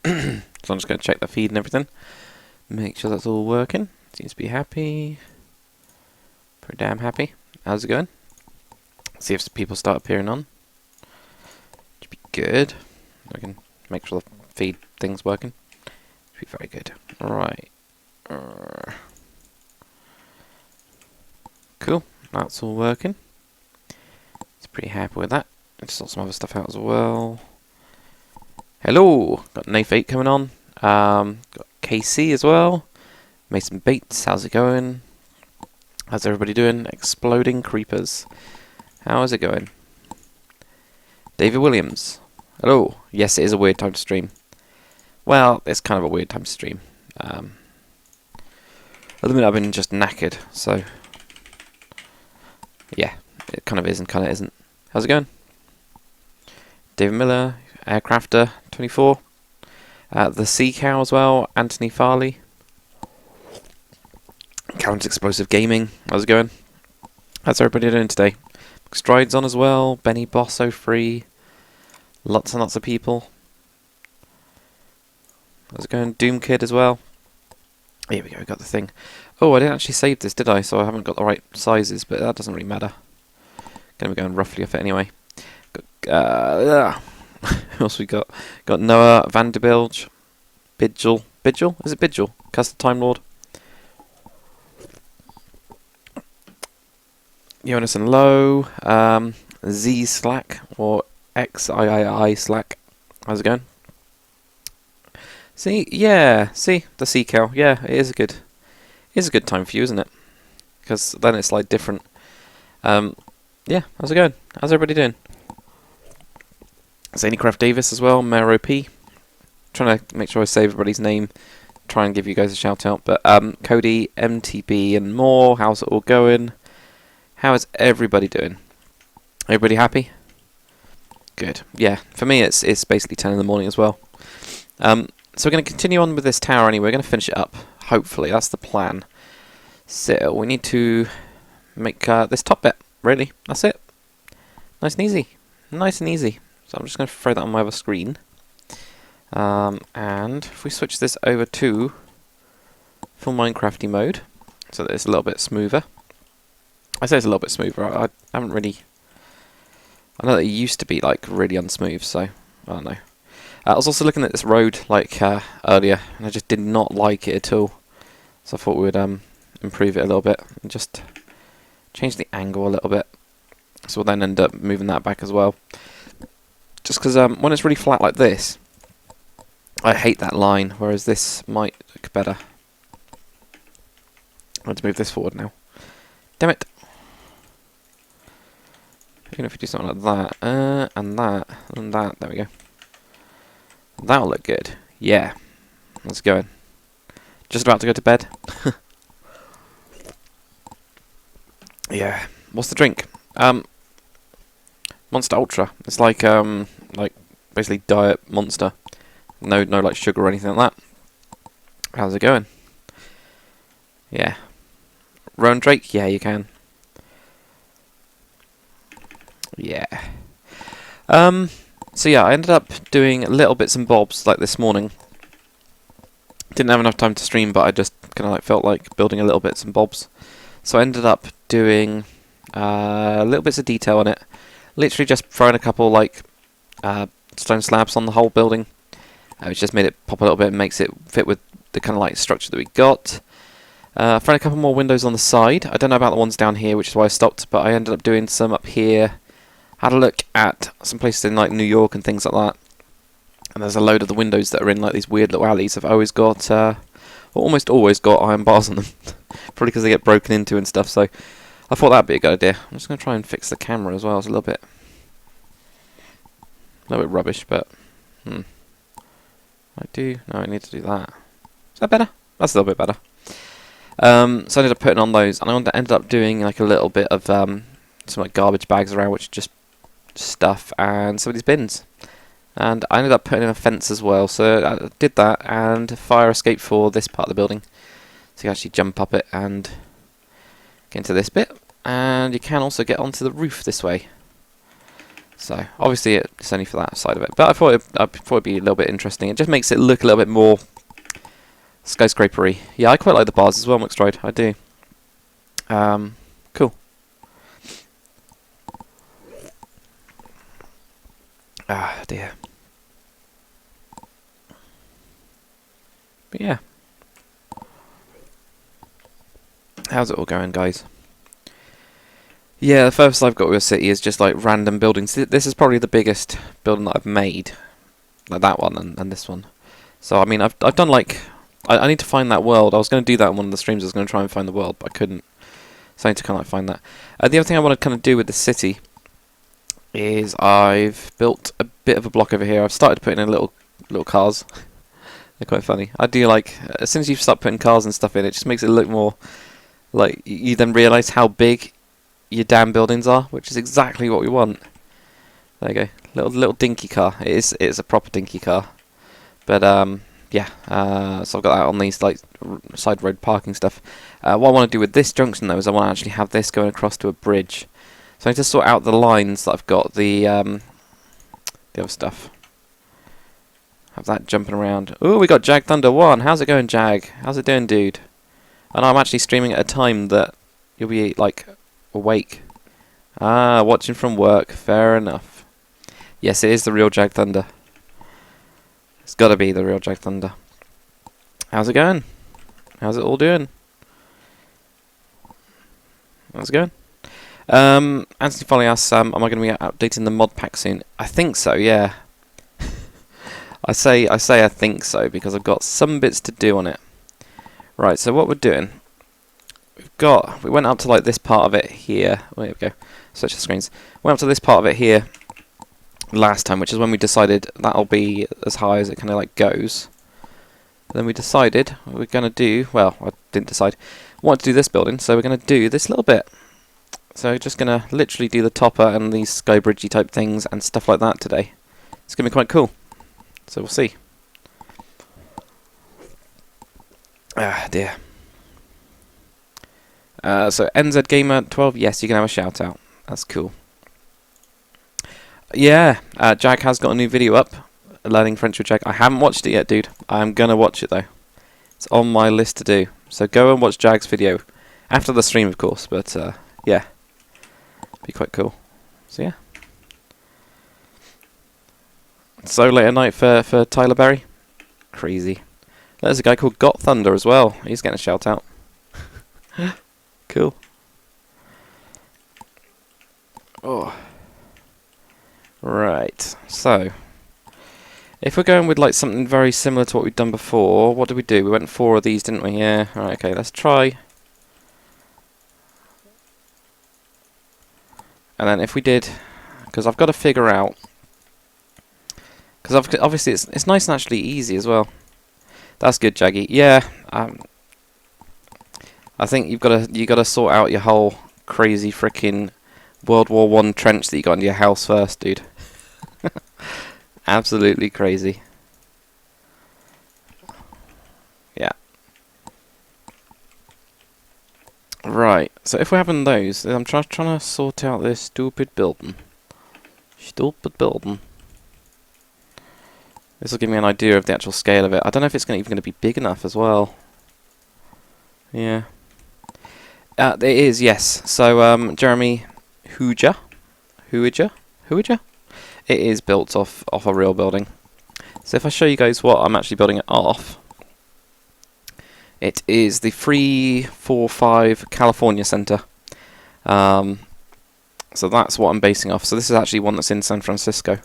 So I'm just going to check the feed and everything. Make sure that's all working. Seems to be happy. Pretty damn happy. How's it going? See if people start appearing on. Should be good. I can make sure the feed thing's working. Should be very good. Right. Cool. That's all working. It's pretty happy with that. Just sort some other stuff out as well. Hello! Got Nath 8 coming on. Got KC as well. Mason Bates, how's it going? How's everybody doing? Exploding Creepers. How is it going? David Williams. Hello. Yes, it is a weird time to stream. Well, it's kind of a weird time to stream. At the minute I've been just knackered, so... yeah, it kind of is and kind of isn't. How's it going? David Miller, Aircrafter 24. The Sea Cow as well, Anthony Farley. Counter Explosive Gaming, how's it going? How's everybody doing today? Strides on as well, Benny Bosso free. Lots and lots of people. How's it going? Doom Kid as well. Here we go, we got the thing. Oh, I didn't actually save this, did I? So I haven't got the right sizes, but that doesn't really matter. Gonna be going roughly off it anyway. Got, who else we got? Got Noah Vanderbilge. Bidgel. Bidgel? Is it Bidgel? Custom Time Lord. Jonas and Low. Z Slack or XIII Slack. How's it going? See, yeah, see the sea cow. Yeah, it is a good time for you, isn't it? Because then it's like different. Yeah, how's it going? How's everybody doing? Zanycraft Davis as well, Mayor OP. Trying to make sure I say everybody's name. Try and give you guys a shout out. But Cody, MTB, and more. How's it all going? How is everybody doing? Everybody happy? Good. Yeah, for me it's basically 10 in the morning as well. So we're going to continue on with this tower anyway. We're going to finish it up. Hopefully, that's the plan. So we need to make this top bit. Really, that's it. Nice and easy. Nice and easy. So I'm just going to throw that on my other screen. And if we switch this over to full Minecrafty mode, so that it's a little bit smoother. I say it's a little bit smoother. I haven't really... I know that it used to be like really unsmooth, so I don't know. I was also looking at this road like earlier, and I just did not like it at all. So I thought we would improve it a little bit and just change the angle a little bit. So we'll then end up moving that back as well. Just because when it's really flat like this, I hate that line, whereas this might look better. I want to move this forward now. Damn it! Even if we do something like that, and that, and that, there we go. That'll look good. Yeah. Let's go. Just about to go to bed. Yeah. What's the drink? Monster Ultra. It's like basically diet Monster. No like sugar or anything like that. How's it going? Yeah. Rowan Drake? Yeah, you can. Yeah. So yeah, I ended up doing little bits and bobs like this morning. Didn't have enough time to stream, but I just kind of like felt like building a little bits and bobs. So I ended up doing little bits of detail on it. Literally just throwing a couple like stone slabs on the whole building, which just made it pop a little bit and makes it fit with the kind of like structure that we got. Throwing a couple more windows on the side. I don't know about the ones down here, which is why I stopped, but I ended up doing some up here. Had a look at some places in like New York and things like that, and there's a load of the windows that are in like these weird little alleys have always got, or almost always got iron bars on them, probably because they get broken into and stuff. So I thought that'd be a good idea. I'm just going to try and fix the camera as well. It's a little bit rubbish, but I need to do that. Is that better? That's a little bit better. So I ended up putting on those, and I ended up doing like a little bit of some like garbage bags around, which just stuff, and some of these bins. And I ended up putting in a fence as well, so I did that, and a fire escape for this part of the building. So you can actually jump up it and get into this bit, and you can also get onto the roof this way. So obviously it's only for that side of it, but I thought it'd be a little bit interesting. It just makes it look a little bit more skyscrapery. Yeah, I quite like the bars as well, McStride. I do. Cool. Ah, dear. But yeah. How's it all going, guys? Yeah, the furthest I've got with a city is just like random buildings. This is probably the biggest building that I've made. Like that one and this one. So, I mean, I've done like... I need to find that world. I was going to do that in one of the streams. I was going to try and find the world, but I couldn't. So I need to kind of like find that. The other thing I want to kind of do with the city is I've built a bit of a block over here. I've started putting in little cars. They're quite funny. I do like... as soon as you start putting cars and stuff in, it just makes it look more... like, you then realise how big your damn buildings are, which is exactly what we want. There you go. Little dinky car. It is a proper dinky car. But, yeah, so I've got that on these like side road parking stuff. What I want to do with this junction though is I want to actually have this going across to a bridge. So I need to sort out the lines that I've got, the other stuff. Have that jumping around. Ooh, we got Jag Thunder 1. How's it going, Jag? How's it doing, dude? And I'm actually streaming at a time that you'll be like awake. Ah, watching from work. Fair enough. Yes, it is the real Jag Thunder. It's got to be the real Jag Thunder. How's it going? How's it all doing? How's it going? Anthony Foley asks, am I going to be updating the mod pack soon? I think so, yeah. I say I think so because I've got some bits to do on it. Right, so what we're doing, we went up to like this part of it here. There we go. Switch the screens. Went up to this part of it here last time, which is when we decided that'll be as high as it kind of like goes. Then we decided what we're going to do, well, I didn't decide, I wanted to do this building, so we're going to do this little bit. So just going to literally do the topper and these sky bridgey type things and stuff like that today. It's going to be quite cool. So we'll see. Ah, dear. So NZ Gamer 12, yes, you can have a shout out. That's cool. Yeah, Jag has got a new video up, learning French with Jag. I haven't watched it yet, dude. I'm gonna watch it though. It's on my list to do. So go and watch Jag's video after the stream, of course. But yeah, be quite cool. So yeah. So late at night for Tyler Berry. Crazy. There's a guy called Got Thunder as well. He's getting a shout out. Cool. Oh. Right. So, if we're going with like something very similar to what we've done before, what did we do? We went 4 of these, didn't we? Yeah. Right. Okay. Let's try. And then if we did, because I've got to figure out, because obviously it's nice and actually easy as well. That's good, Jaggy. Yeah. I think you gotta sort out your whole crazy freaking World War I trench that you got into your house first, dude. Absolutely crazy. Yeah. Right. So if we're having those, I'm trying to sort out this stupid building. Stupid building. This will give me an idea of the actual scale of it. I don't know if it's even going to be big enough as well. Yeah. It is, yes. So, Jeremy Hooja? It is built off a real building. So if I show you guys what I'm actually building it off, it is the 345 California Center. So that's what I'm basing off. So this is actually one that's in San Francisco.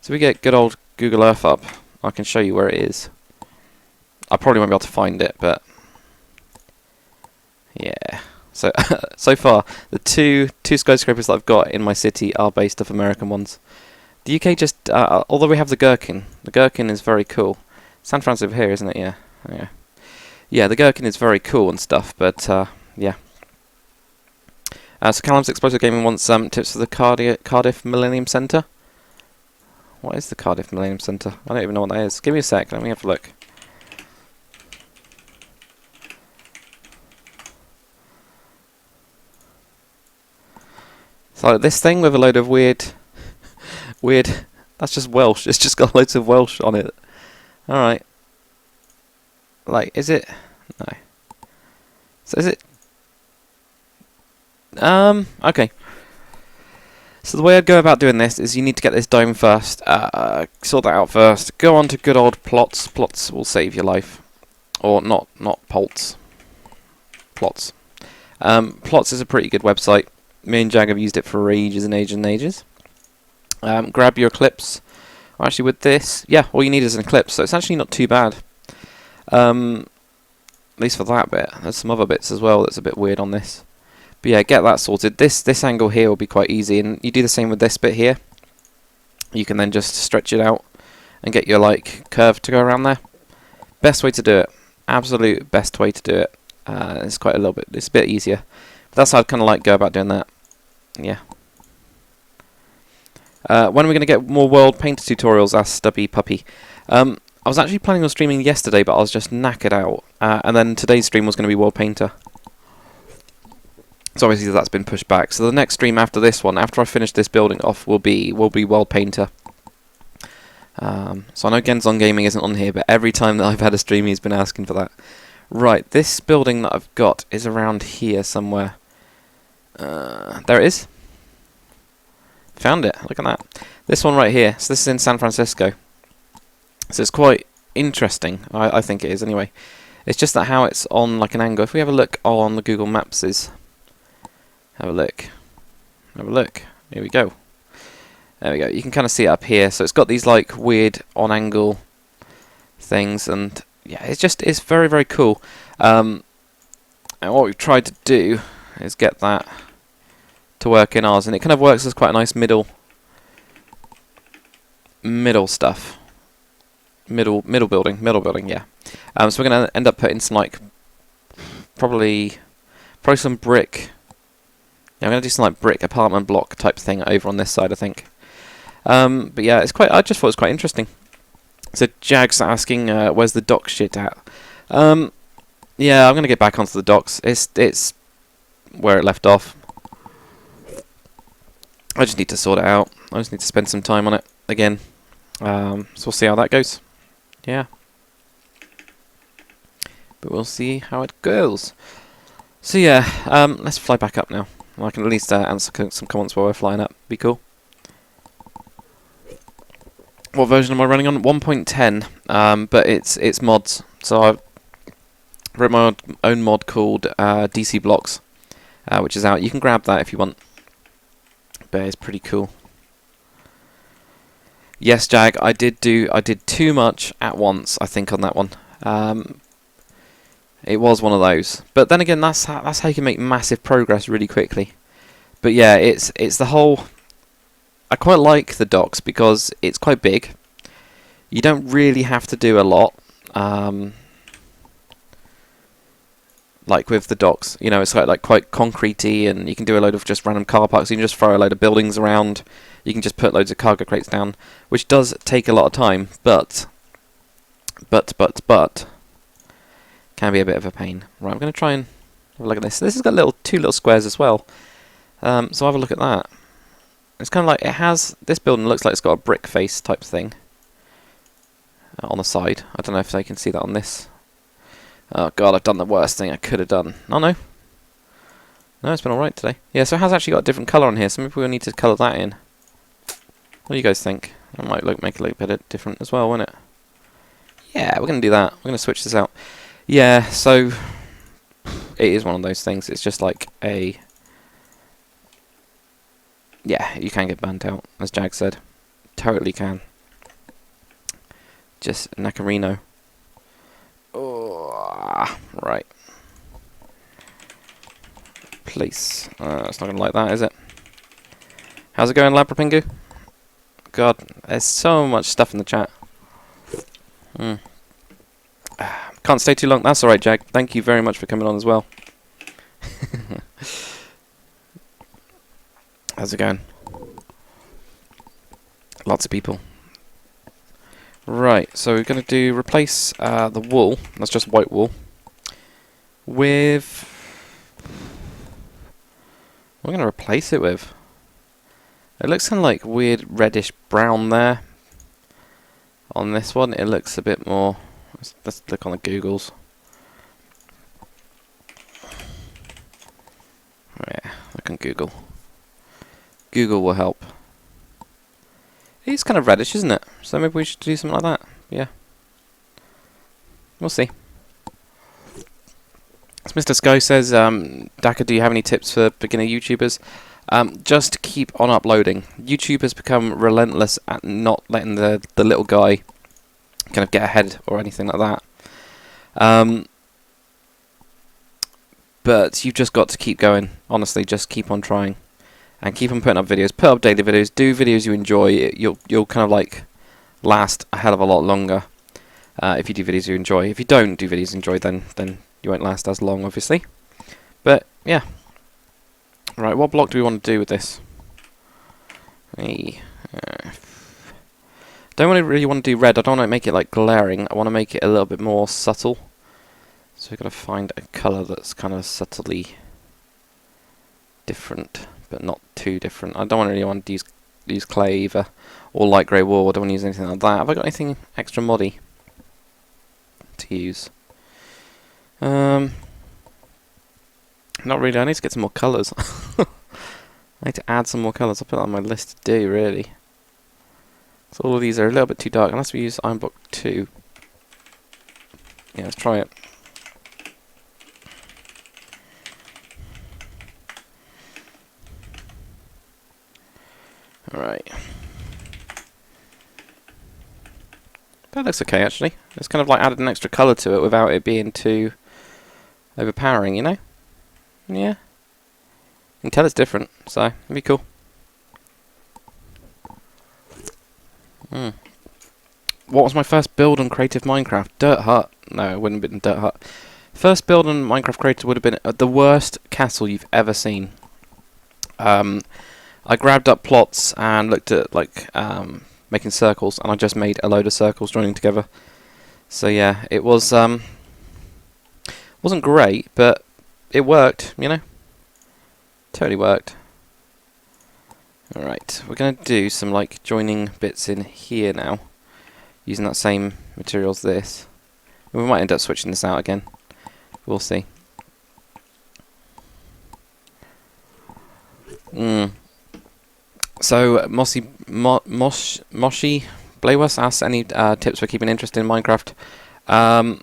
So we get good old Google Earth up. I can show you where it is. I probably won't be able to find it, but yeah. So so far, the two skyscrapers that I've got in my city are based off American ones. The UK just, although we have the Gherkin is very cool. San Francisco over here, isn't it? Yeah, yeah. Yeah, the Gherkin is very cool and stuff, but yeah. So Callum's Explosive Gaming wants tips for the Cardiff Millennium Centre. What is the Cardiff Millennium Centre? I don't even know what that is. Give me a sec, let me have a look. So this thing with a load of weird Weird. That's just Welsh. It's just got loads of Welsh on it. Alright. Like, is it? No. So is it? Okay. So the way I'd go about doing this is you need to get this dome first. Sort that out first. Go on to good old plots. Plots will save your life. Or not Polts. Plots. Plots is a pretty good website. Me and Jag have used it for ages and ages and ages. Grab your eclipse. Actually, with this, yeah, all you need is an eclipse, so it's actually not too bad. At least for that bit. There's some other bits as well that's a bit weird on this. But yeah, get that sorted. This angle here will be quite easy, and you do the same with this bit here. You can then just stretch it out and get your like curve to go around there. Best way to do it. Absolute best way to do it. It's quite a little bit. It's a bit easier. But that's how I'd kind of like go about doing that. Yeah. When are we going to get more World Painter tutorials? Asked Stubby Puppy. I was actually planning on streaming yesterday, but I was just knackered out. And then today's stream was going to be World Painter. So obviously that's been pushed back. So the next stream after this one, after I finish this building off, will be World Painter. So I know Genzon Gaming isn't on here, but every time that I've had a stream, he's been asking for that. Right, this building that I've got is around here somewhere. There it is. Found it. Look at that. This one right here. So this is in San Francisco. So it's quite interesting. I think it is anyway. It's just that how it's on like an angle. If we have a look on the Google Maps, have a look. Have a look. Here we go. There we go. You can kind of see it up here. So it's got these like weird on angle things, and yeah, it's very, very cool. And what we've tried to do is get that to work in ours, and it kind of works as quite a nice middle stuff. Middle building, yeah. So we're going to end up putting some like probably some brick. Yeah, I'm going to do some like brick apartment block type thing over on this side, I think. But yeah, it's quite. I just thought it was quite interesting. So Jag's asking, where's the dock shit at? Yeah, I'm going to get back onto the docks. It's where it left off. I just need to sort it out. I just need to spend some time on it again. So we'll see how that goes. Yeah. But we'll see how it goes. So yeah, let's fly back up now. I can at least answer some comments while we're flying up. Be cool. What version am I running on? 1.10. But it's mods. So I've wrote my own mod called DC Blocks, which is out. You can grab that if you want. But it's pretty cool. Yes, Jag, I did too much at once, I think, on that one. It was one of those. But then again, that's how you can make massive progress really quickly. But yeah, it's the whole. I quite like the docks because it's quite big. You don't really have to do a lot. Like with the docks, you know, it's like quite concretey, and you can do a load of just random car parks. You can just throw a load of buildings around. You can just put loads of cargo crates down, which does take a lot of time, but can be a bit of a pain. Right, I'm going to try and have a look at this. This has got two little squares as well. So have a look at that. It's kind of like it has. This building looks like it's got a brick face type thing on the side. I don't know if they can see that on this. Oh god, I've done the worst thing I could have done. Oh no. No, it's been alright today. Yeah, so it has actually got a different colour on here, so maybe we'll need to colour that in. What do you guys think? That might make it look a bit different as well, won't it? Yeah, we're going to do that. We're going to switch this out. Yeah, so it is one of those things. It's just like a... Yeah, you can get burnt out, as Jag said. Totally can. Just Nacarino. Oh, right. Place. It's not going to like that, is it? How's it going, Labrapingu? God, there's so much stuff in the chat. Can't stay too long. That's alright, Jag. Thank you very much for coming on as well. How's it going? Lots of people. Right, so we're going to replace the wool. That's just white wool. With... We're going to replace it with... It looks kind of like weird reddish brown there. On this one, it looks a bit more. Let's look on the Googles. Yeah, look on Google. Google will help. It's kind of reddish, isn't it? So maybe we should do something like that. Yeah. We'll see. As Mr. Sky says, Daka, do you have any tips for beginner YouTubers? Just keep on uploading. YouTube has become relentless at not letting the little guy kind of get ahead or anything like that. But you've just got to keep going. Honestly, just keep on trying. And keep on putting up videos. Put up daily videos. Do videos you enjoy. You'll kind of like last a hell of a lot longer if you do videos you enjoy. If you don't do videos you enjoy, then you won't last as long, obviously. But yeah. Right, what block do we want to do with this? Don't really want to do red. I don't want to make it like glaring. I want to make it a little bit more subtle. So we've got to find a colour that's kind of subtly different, but not too different. I don't really want to use clay either, or light grey wool. I don't want to use anything like that. Have I got anything extra moddy to use? Not really. I need to get some more colours. I need to add some more colours. I'll put that on my list to do, really. So all of these are a little bit too dark, unless we use Iron Block 2. Yeah, let's try it. Alright. That looks okay, actually. It's kind of like added an extra colour to it without it being too overpowering, you know? Yeah. You can tell it's different, so it'd be cool. What was my first build on Creative Minecraft? Dirt Hut. No, it wouldn't have been Dirt Hut. First build on Minecraft Creative would have been the worst castle you've ever seen. I grabbed up plots and looked at like making circles, and I just made a load of circles joining together. So yeah, it was wasn't great, but it worked, you know. Totally worked. Alright, we're going to do some like joining bits in here now, using that same material as this. We might end up switching this out again. We'll see. So Moshi Blaywus asks any tips for keeping interest in Minecraft. Oh,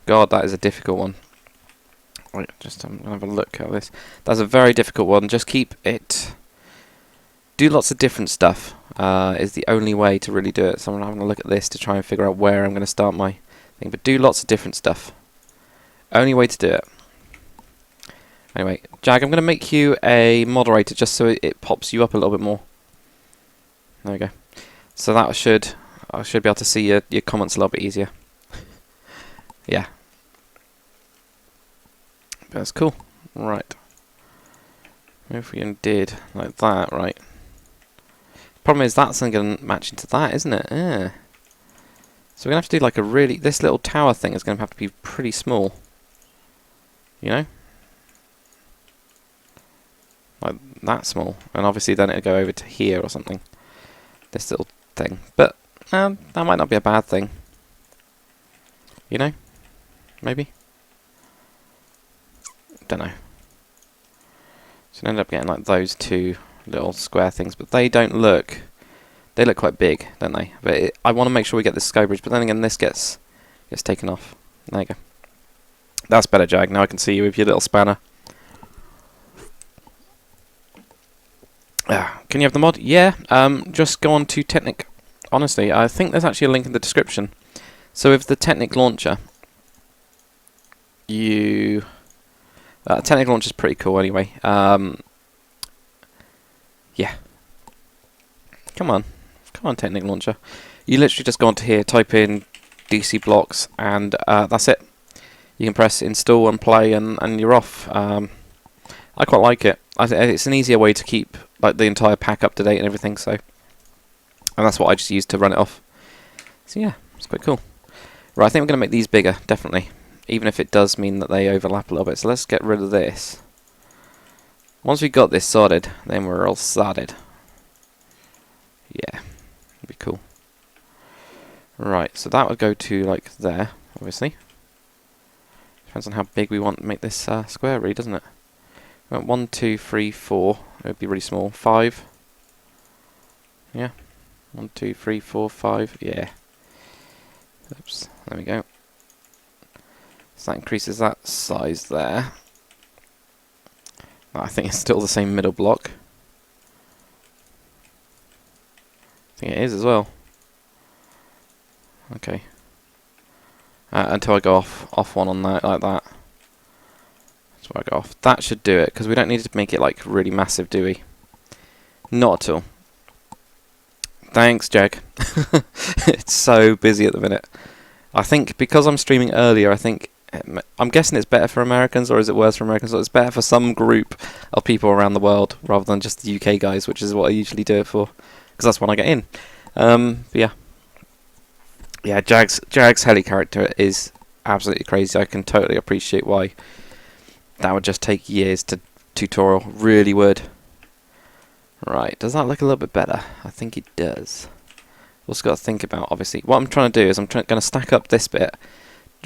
God, that is a difficult one. Right, I'm gonna have a look at this. That's a very difficult one. Just keep it. Do lots of different stuff. Is the only way to really do it. So I'm having a look at this to try and figure out where I'm going to start my thing. But do lots of different stuff. Only way to do it. Anyway, Jag, I'm going to make you a moderator just so it pops you up a little bit more. There we go. So that I should be able to see your comments a little bit easier. Yeah. That's cool. Right. If we did like that, right. Problem is that's going to match into that, isn't it? Yeah. So we're going to have to do like a really... This little tower thing is going to have to be pretty small. You know? Like that small. And obviously then it'll go over to here or something. This little thing. But that might not be a bad thing. You know? Maybe? Don't know. So we end up getting like those two little square things, but they don't look... They look quite big, don't they? But I want to make sure we get this sky bridge, but then again this gets taken off. There you go. That's better, Jag. Now I can see you with your little spanner. Can you have the mod? Yeah, just go on to Technic. Honestly, I think there's actually a link in the description. So with the Technic launcher, you... Technic launcher is pretty cool anyway. Yeah. Come on, Technic launcher. You literally just go onto here, type in DC blocks, and that's it. You can press install and play, and you're off. I quite like it. It's an easier way to keep like the entire pack up to date and everything. So, and that's what I just used to run it off. So yeah, it's quite cool. Right, I think we're going to make these bigger, definitely. Even if it does mean that they overlap a little bit. So let's get rid of this. Once we've got this sorted, then we're all sorted. Yeah, that'd be cool. Right, so that would go to like there, obviously. Depends on how big we want to make this square, really, doesn't it? We want 1, 2, 3, 4. It would be really small. 5. Yeah. 1, 2, 3, 4, 5. Yeah. Oops. There we go. So that increases that size there. I think it's still the same middle block. I think it is as well. Okay. Until I go off one on that, like that. That's where I go off. That should do it, because we don't need to make it like really massive, do we? Not at all. Thanks, Jag. It's so busy at the minute. I think because I'm streaming earlier, I'm guessing it's better for Americans, or is it worse for Americans? So it's better for some group of people around the world rather than just the UK guys, which is what I usually do it for, because that's when I get in. But yeah, Jag's heli character is absolutely crazy. I can totally appreciate why that would just take years to tutorial. Really would. Right, does that look a little bit better? I think it does. Also got to think about, obviously, what I'm trying to do is I'm going to stack up this bit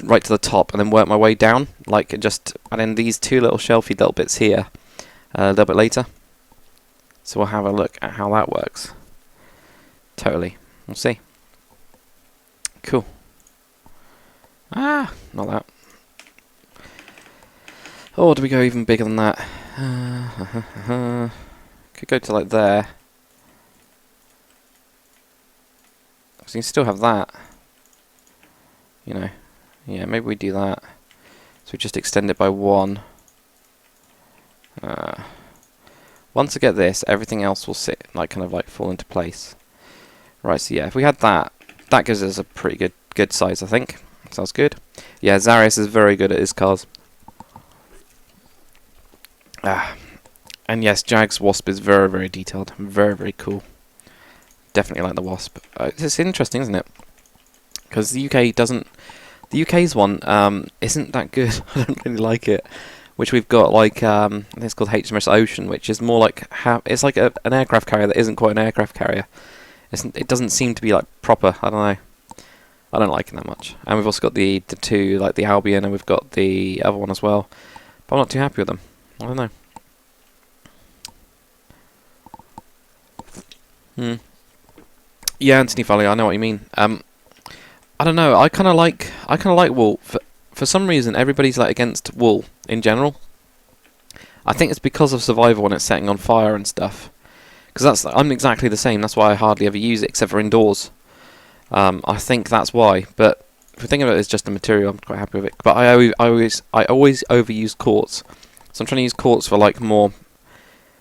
right to the top and then work my way down, like just add in these two little shelfy little bits here a little bit later. So we'll have a look at how that works. Totally. We'll see. Cool. Not that. Oh, do we go even bigger than that? Could go to like there. So you can still have that. You know. Yeah, maybe we do that. So we just extend it by 1. Once I get this, everything else will sit, like kind of like fall into place. Right, so yeah, if we had that, that gives us a pretty good size, I think. Sounds good. Yeah, Zarius is very good at his cars. And yes, Jag's Wasp is very, very detailed. Very, very cool. Definitely like the Wasp. It's interesting, isn't it? Because the UK doesn't... The UK's one isn't that good. I don't really like it. Which we've got like... I think it's called HMS Ocean, which is more like... it's like an aircraft carrier that isn't quite an aircraft carrier. It doesn't seem to be like proper. I don't know. I don't like it that much. And we've also got the two, like the Albion, and we've got the other one as well. But I'm not too happy with them. I don't know. Yeah, Anthony Foley, I know what you mean. I don't know. I kind of like wool. For some reason, everybody's like against wool in general. I think it's because of survival when it's setting on fire and stuff. Because I'm exactly the same. That's why I hardly ever use it, except for indoors. I think that's why. But if we think of it as just a material, I'm quite happy with it. But I always overuse quartz. So I'm trying to use quartz for like more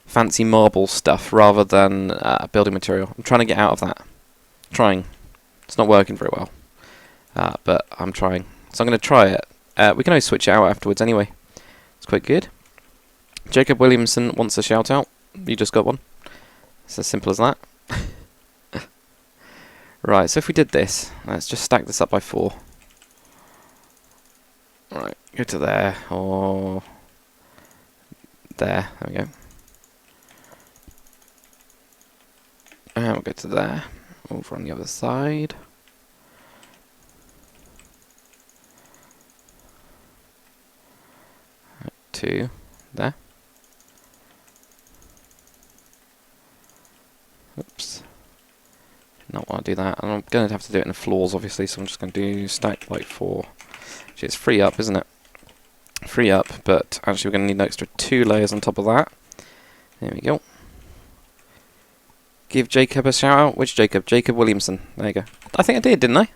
fancy marble stuff rather than building material. I'm trying to get out of that. Trying. It's not working very well. But I'm trying. So I'm going to try it. We can always switch it out afterwards anyway. It's quite good. Jacob Williamson wants a shout out. You just got one. It's as simple as that. Right, so if we did this, let's just stack this up by 4. Right, go to there, or there we go. And we'll go to there, over on the other side. To there. Oops. Not want to do that. And I'm going to have to do it in the floors, obviously, so I'm just going to do stack like 4. Actually, it's 3 up, isn't it? 3 up, but actually we're going to need an extra 2 layers on top of that. There we go. Give Jacob a shout out. Which Jacob? Jacob Williamson. There you go. I think I did, didn't I?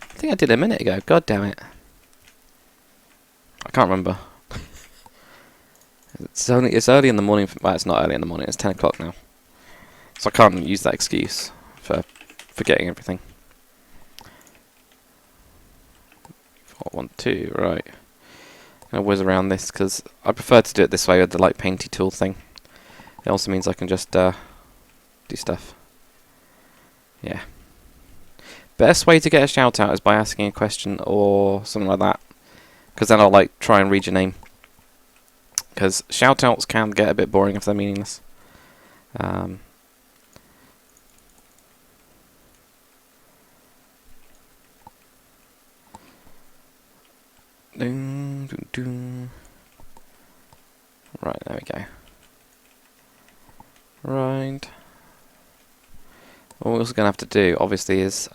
I think I did a minute ago. God damn it. I can't remember. It's early in the morning. Well, it's not early in the morning. It's 10 o'clock now. So I can't use that excuse for forgetting everything. 4, 1, 2, right. I'm going to whiz around this because I prefer to do it this way with the light painty tool thing. It also means I can just do stuff. Yeah. Best way to get a shout out is by asking a question or something like that. Because then I'll like try and read your name. Because shout outs can get a bit boring if they're meaningless. Right, there we go. Right. What we're also going to have to do, obviously, is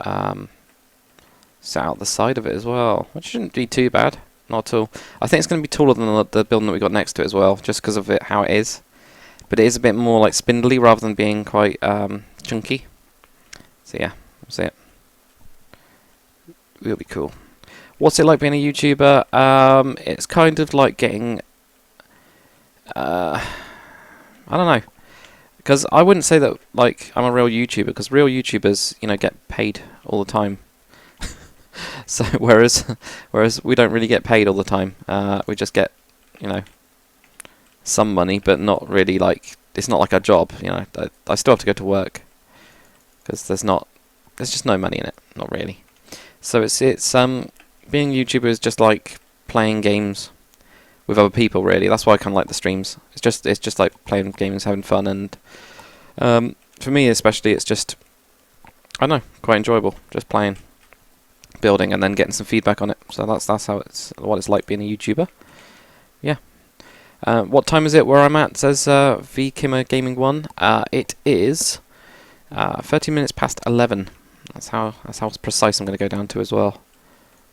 set out the side of it as well, which shouldn't be too bad. Not at all. I think it's going to be taller than the building that we got next to it as well, just because of it how it is. But it is a bit more like spindly rather than being quite chunky. So yeah, we'll see it. It'll be cool. What's it like being a YouTuber? It's kind of like getting... I don't know. Because I wouldn't say that like I'm a real YouTuber, because real YouTubers, you know, get paid all the time. So whereas we don't really get paid all the time. We just get, you know, some money, but not really like, it's not like our job. You know, I still have to go to work because there's just no money in it, not really. So it's being a YouTuber is just like playing games with other people, really. That's why I kind of like the streams. It's just like playing games, having fun, and for me especially, it's just, I don't know, quite enjoyable, just playing, building, and then getting some feedback on it. So that's what it's like being a YouTuber. Yeah. What time is it where I'm at? It says V Kimmer Gaming 1. It is 30 minutes past 11. That's how precise I'm going to go down to as well.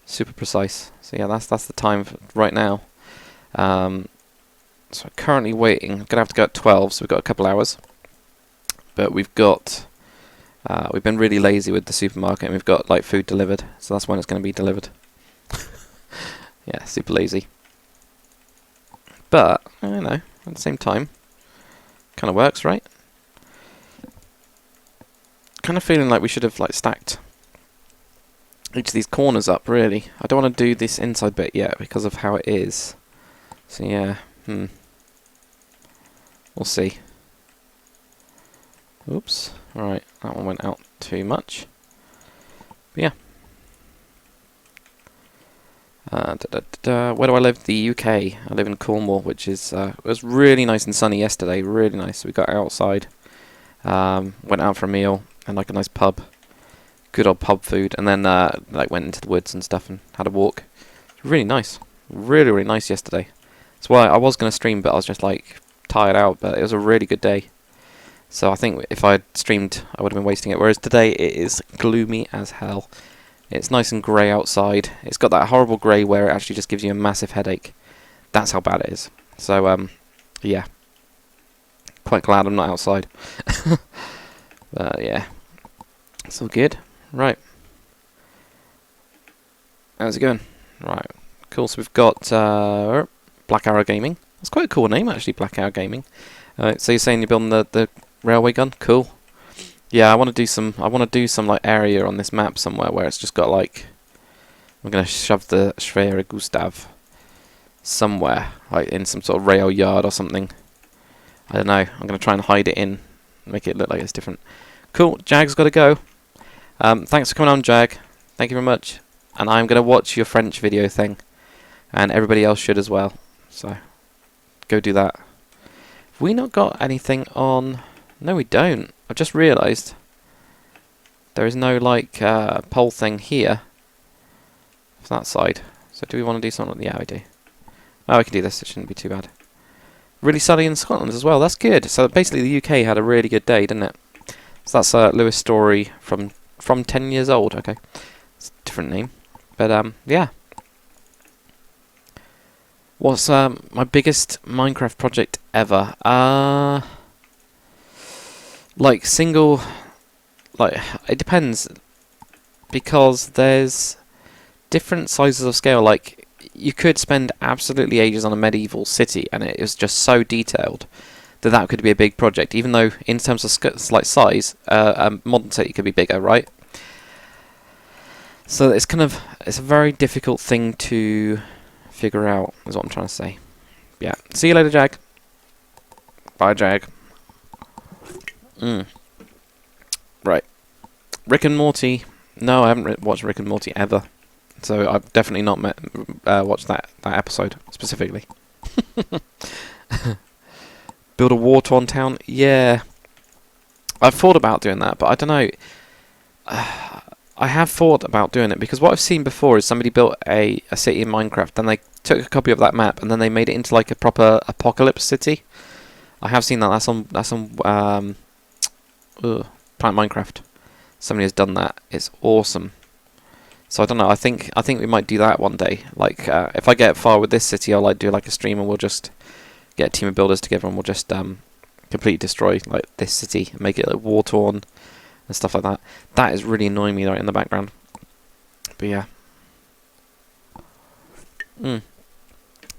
Super precise. So yeah, that's the time right now. So currently waiting. I'm going to have to go at 12, so we've got a couple hours. But we've been really lazy with the supermarket, and we've got like food delivered, so that's when it's going to be delivered. Yeah, super lazy. But, I don't know, at the same time, kind of works, right? Kind of feeling like we should have like stacked each of these corners up, really. I don't want to do this inside bit yet because of how it is. So yeah, we'll see. Oops, alright, that one went out too much. But yeah. Where do I live? The UK. I live in Cornwall, which is it was really nice and sunny yesterday. Really nice. We got outside, went out for a meal and like a nice pub, good old pub food, and then like went into the woods and stuff and had a walk. Really nice. Really nice yesterday. That's why I was going to stream, but I was just like tired out. But it was a really good day. So I think if I had streamed, I would have been wasting it. Whereas today it is gloomy as hell. It's nice and grey outside. It's got that horrible grey where it actually just gives you a massive headache. That's how bad it is. So, yeah. Quite glad I'm not outside. But, yeah. It's all good. Right. How's it going? Right. Cool. So we've got Black Arrow Gaming. That's quite a cool name, actually, Black Arrow Gaming. So you're saying you're building the railway gun? Cool. Yeah, I want to do some like area on this map somewhere where it's just got like, I'm gonna shove the Schwere Gustav somewhere, like in some sort of rail yard or something. I don't know. I'm gonna try and hide it in, make it look like it's different. Cool. Jag's got to go. Thanks for coming on, Jag. Thank you very much. And I'm gonna watch your French video thing, and everybody else should as well. So go do that. Have we not got anything on? No, we don't. I've just realised there is no like pole thing here for that side. So do we want to do something? Yeah, we do. Oh, we can do this. It shouldn't be too bad. Really sunny in Scotland as well. That's good. So basically, the UK had a really good day, didn't it? So that's Lewis Story from 10 years old. Okay, it's a different name, but yeah. What's my biggest Minecraft project ever? Like single, like it depends, because there's different sizes of scale. Like you could spend absolutely ages on a medieval city, and it is just so detailed that could be a big project. Even though in terms of like size, a modern city could be bigger, right? So it's a very difficult thing to figure out, is what I'm trying to say. Yeah. See you later, Jag. Bye, Jag. Right. Rick and Morty. No, I haven't watched Rick and Morty ever. So I've definitely not watched that episode specifically. Build a war-torn town? Yeah. I've thought about doing that, but I don't know. I have thought about doing it, because what I've seen before is somebody built a city in Minecraft, then they took a copy of that map and then they made it into like a proper apocalypse city. I have seen that. That's on Planet Minecraft. Somebody has done that. It's awesome. So I don't know. I think we might do that one day. Like if I get far with this city, I'll like do like a stream and we'll just get a team of builders together and we'll just completely destroy like this city and make it like war torn and stuff like that. That is really annoying me right in the background. But yeah.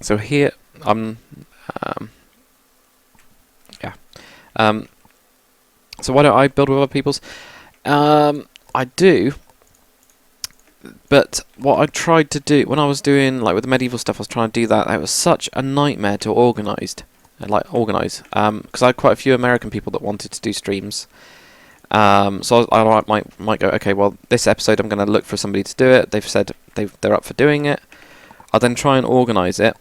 So here yeah. So why don't I build with other people's? I do. But what I tried to do when I was doing like with the medieval stuff, I was trying to do that. It was such a nightmare to organise, because I had quite a few American people that wanted to do streams. So I might go, okay, well this episode I'm going to look for somebody to do it. They've said they're up for doing it. I'll then try and organise it,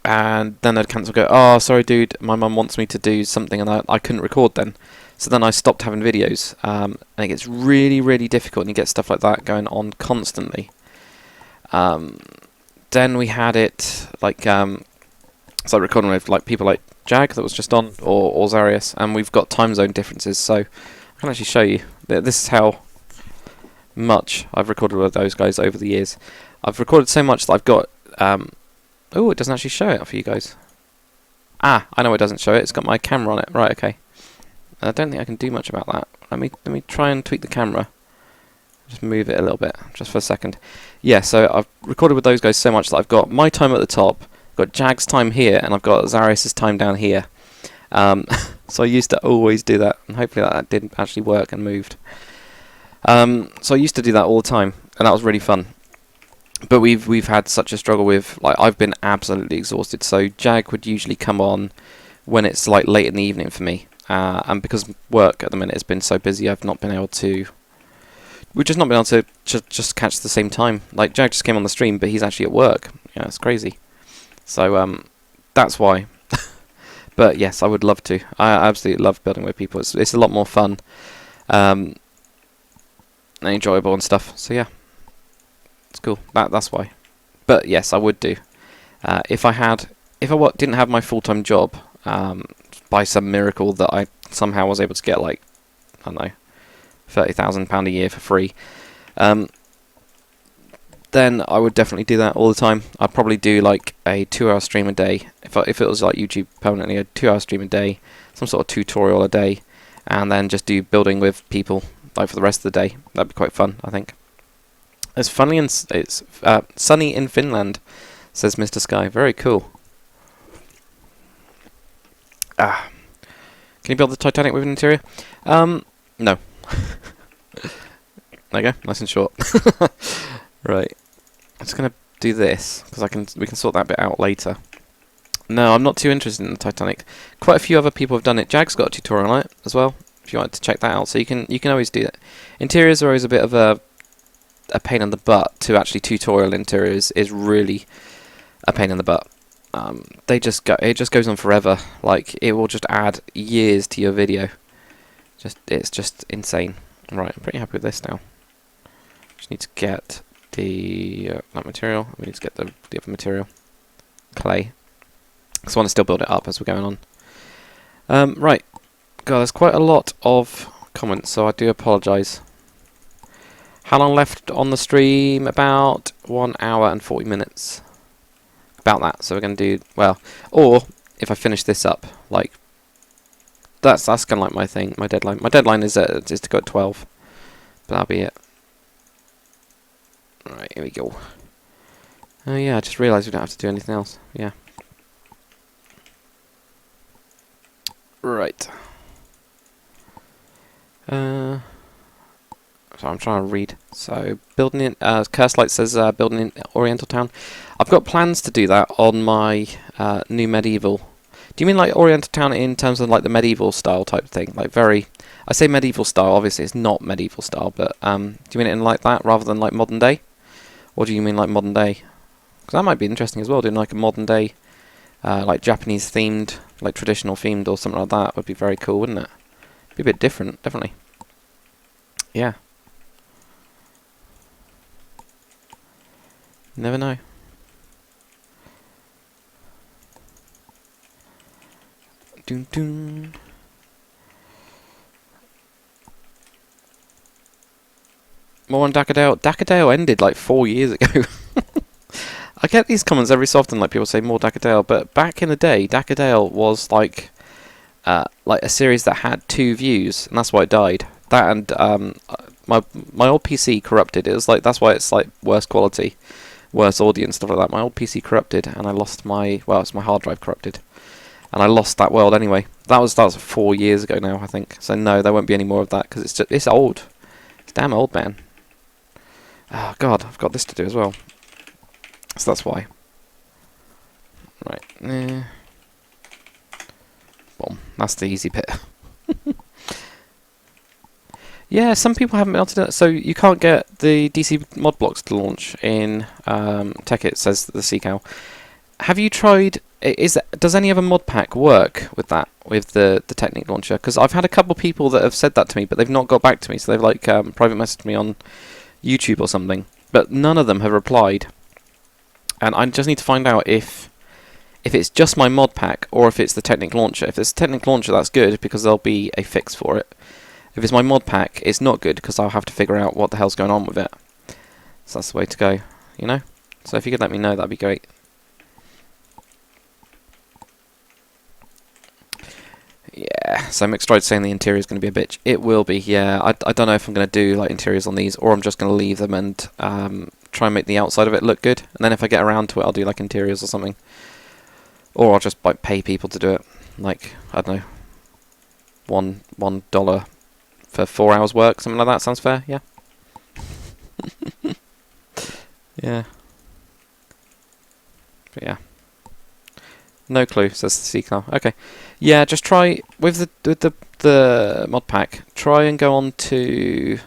and then they'd cancel. Go, oh sorry dude, my mum wants me to do something, and I couldn't record then. So then I stopped having videos, and it gets really, really difficult, and you get stuff like that going on constantly. Then we had it like so recording with like people like Jag that was just on, or Zarius, and we've got time zone differences. So I can actually show you. This is how much I've recorded with those guys over the years. I've recorded so much that I've got. Oh, it doesn't actually show it for you guys. Ah, I know it doesn't show it. It's got my camera on it. Right, okay. I don't think I can do much about that. Let me try and tweak the camera. Just move it a little bit, just for a second. Yeah, so I've recorded with those guys so much that I've got my time at the top, I've got Jag's time here, and I've got Zarius' time down here. So I used to always do that, and hopefully that did actually work and moved. So I used to do that all the time, and that was really fun. But we've had such a struggle with, like, I've been absolutely exhausted. So Jag would usually come on when it's like late in the evening for me. And because work at the minute has been so busy, I've not been able to. We've just not been able to just catch the same time. Like Jag just came on the stream, but he's actually at work. Yeah, it's crazy. So that's why. But yes, I would love to. I absolutely love building with people. It's a lot more fun, and enjoyable and stuff. So yeah, it's cool. That's why. But yes, I would do. If I didn't have my full-time job. By some miracle that I somehow was able to get, like, I don't know, £30,000 a year for free, then I would definitely do that all the time. I'd probably do like a 2-hour stream a day. If it was like YouTube permanently, a 2-hour stream a day, some sort of tutorial a day, and then just do building with people like for the rest of the day. That'd be quite fun, I think. It's funny and it's sunny in Finland, says Mr. Sky. Very cool. Can you build the Titanic with an interior? No. There you go, nice and short. Right. I'm just gonna do this because we can sort that bit out later. No, I'm not too interested in the Titanic. Quite a few other people have done it. Jag's got a tutorial on it as well, if you wanted to check that out. So you can always do that. Interiors are always a bit of a pain in the butt. To actually tutorial interiors is really a pain in the butt. It just goes on forever. Like, it will just add years to your video. It's just insane. Right, I'm pretty happy with this now. Just need to get that material. We need to get the other material, clay. Because I want to still build it up as we're going on. Right, God, there's quite a lot of comments, so I do apologise. How long left on the stream? About 1 hour and 40 minutes. About that, so we're going to do, well, or if I finish this up, like, that's kind of like my thing, my deadline. My deadline is to go at 12, but that'll be it. Right, here we go. Oh yeah, I just realised we don't have to do anything else. Yeah. Right. So I'm trying to read. So building in Curselight says building in Oriental Town. I've got plans to do that on my new medieval. Do you mean like Oriental Town in terms of like the medieval style type thing? Like I say medieval style. Obviously, it's not medieval style, but do you mean it in like that rather than like modern day, or do you mean like modern day? Because that might be interesting as well. Doing like a modern day, like Japanese themed, like traditional themed or something like that would be very cool, wouldn't it? Be a bit different, definitely. Yeah. Never know. Dun dun. More on Dackadale. Dackadale ended like 4 years ago. I get these comments every so often, like people say more Dackadale, but back in the day, Dackadale was like a series that had 2 views, and that's why it died. That and my old PC corrupted. It was like that's why it's like worse quality, worse audio and stuff like that. My old PC corrupted, and I lost it's my hard drive corrupted, and I lost that world anyway. That was 4 years ago now, I think. So no, there won't be any more of that because it's old. It's damn old, man. Oh god, I've got this to do as well. So that's why. Right. Boom. That's the easy bit. Yeah, some people haven't been able to do it. So you can't get the DC mod blocks to launch in Tekkit, says the Seacow. Have you tried... Does any other mod pack work with that, with the Technic launcher? Because I've had a couple of people that have said that to me, but they've not got back to me. So they've like private messaged me on YouTube or something. But none of them have replied. And I just need to find out if it's just my mod pack or if it's the Technic launcher. If it's the Technic launcher, that's good because there'll be a fix for it. If it's my mod pack, it's not good because I'll have to figure out what the hell's going on with it. So that's the way to go, you know? So if you could let me know, that'd be great. Yeah, so Mixtride's saying the interior is going to be a bitch. It will be, yeah. I don't know if I'm going to do like interiors on these or I'm just going to leave them and try and make the outside of it look good. And then if I get around to it, I'll do like interiors or something. Or I'll just like pay people to do it. Like, I don't know, $1 for 4 hours work, something like that. Sounds fair, yeah? Yeah. But yeah. No clue, says the Seacow. Okay. Yeah, just try with the mod pack. Try and go on to.